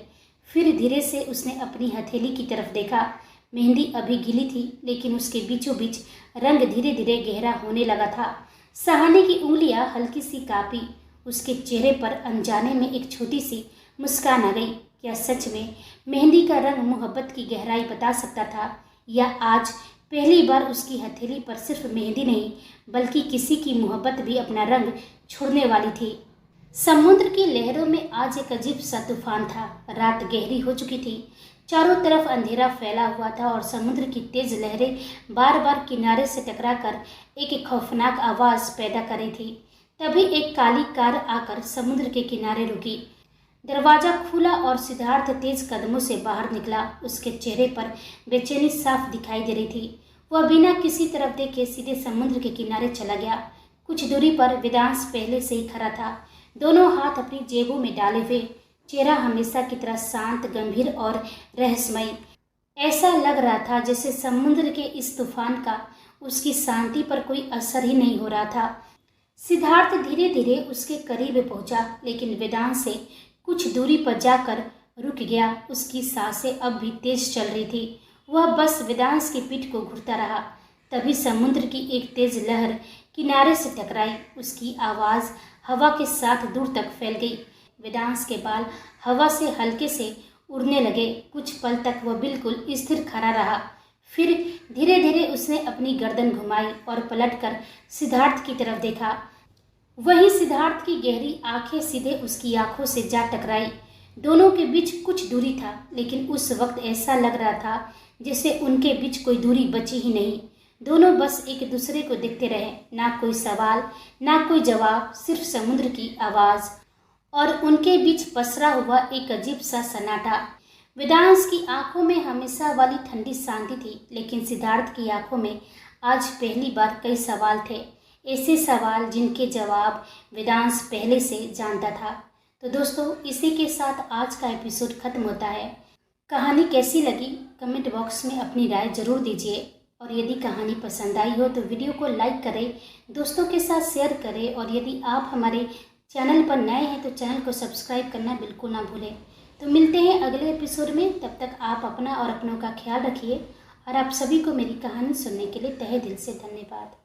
Speaker 1: फिर धीरे से उसने अपनी हथेली की तरफ देखा। मेहंदी अभी गीली थी, लेकिन उसके बीचों बीच रंग धीरे धीरे गहरा होने लगा था। सहानी की उंगलियां हल्की सी कांपी। उसके चेहरे पर अनजाने में एक छोटी सी मुस्कान आ गई। क्या सच में मेहंदी का रंग मोहब्बत की गहराई बता सकता था, या आज पहली बार उसकी हथेली पर सिर्फ मेहंदी नहीं बल्कि किसी की मोहब्बत भी अपना रंग छोड़ने वाली थी। समुद्र की लहरों में आज एक अजीब सा तूफान था। रात गहरी हो चुकी थी। चारों तरफ अंधेरा फैला हुआ था और समुद्र की तेज लहरें बार बार किनारे से टकराकर एक खौफनाक आवाज़ पैदा कर रही थी। तभी एक काली कार आकर समुद्र के किनारे रुकी। दरवाजा खुला और सिद्धार्थ तेज कदमों से बाहर निकला। उसके चेहरे पर बेचैनी साफ दिखाई दे रही थी। वह बिना किसी तरफ देखे सीधे समुद्र के किनारे चला गया। कुछ दूरी पर वेदांश पहले से ही खड़ा था, दोनों हाथ अपनी जेबों में डाले हुए, चेहरा हमेशा की तरह शांत, गंभीर और रहस्यमयी। ऐसा लग रहा था जैसे समुद्र के इस तूफान का उसकी शांति पर कोई असर ही नहीं हो रहा था। सिद्धार्थ धीरे धीरे उसके करीब पहुंचा, लेकिन वेदांश से कुछ दूरी पर जाकर रुक गया। उसकी सांसें अब भी तेज चल रही थी। वह बस वेदांश की पीठ को घूरता रहा। तभी समुद्र की एक तेज लहर किनारे से टकराई। उसकी आवाज़ हवा के साथ दूर तक फैल गई। वेदांश के बाल हवा से हल्के से उड़ने लगे। कुछ पल तक वह बिल्कुल स्थिर खड़ा रहा। फिर धीरे धीरे उसने अपनी गर्दन घुमाई और पलटकर सिद्धार्थ की तरफ देखा। वहीं सिद्धार्थ की गहरी आंखें सीधे उसकी आंखों से जा टकराई। दोनों के बीच कुछ दूरी था, लेकिन उस वक्त ऐसा लग रहा था जैसे उनके बीच कोई दूरी बची ही नहीं। दोनों बस एक दूसरे को देखते रहे। ना कोई सवाल, ना कोई जवाब, सिर्फ समुद्र की आवाज़ और उनके बीच पसरा हुआ एक अजीब सा सन्नाटा। वेदांश की आंखों में हमेशा वाली ठंडी शांति थी, लेकिन सिद्धार्थ की आंखों में आज पहली बार कई सवाल थे। ऐसे सवाल जिनके जवाब वेदांश पहले से जानता था। तो दोस्तों, इसी के साथ आज का एपिसोड खत्म होता है। कहानी कैसी लगी कमेंट बॉक्स में अपनी राय जरूर दीजिए, और यदि कहानी पसंद आई हो तो वीडियो को लाइक करें, दोस्तों के साथ शेयर करें, और यदि आप हमारे चैनल पर नए हैं तो चैनल को सब्सक्राइब करना बिल्कुल ना भूलें। तो मिलते हैं अगले एपिसोड में। तब तक आप अपना और अपनों का ख्याल रखिए, और आप सभी को मेरी कहानी सुनने के लिए तहे दिल से धन्यवाद।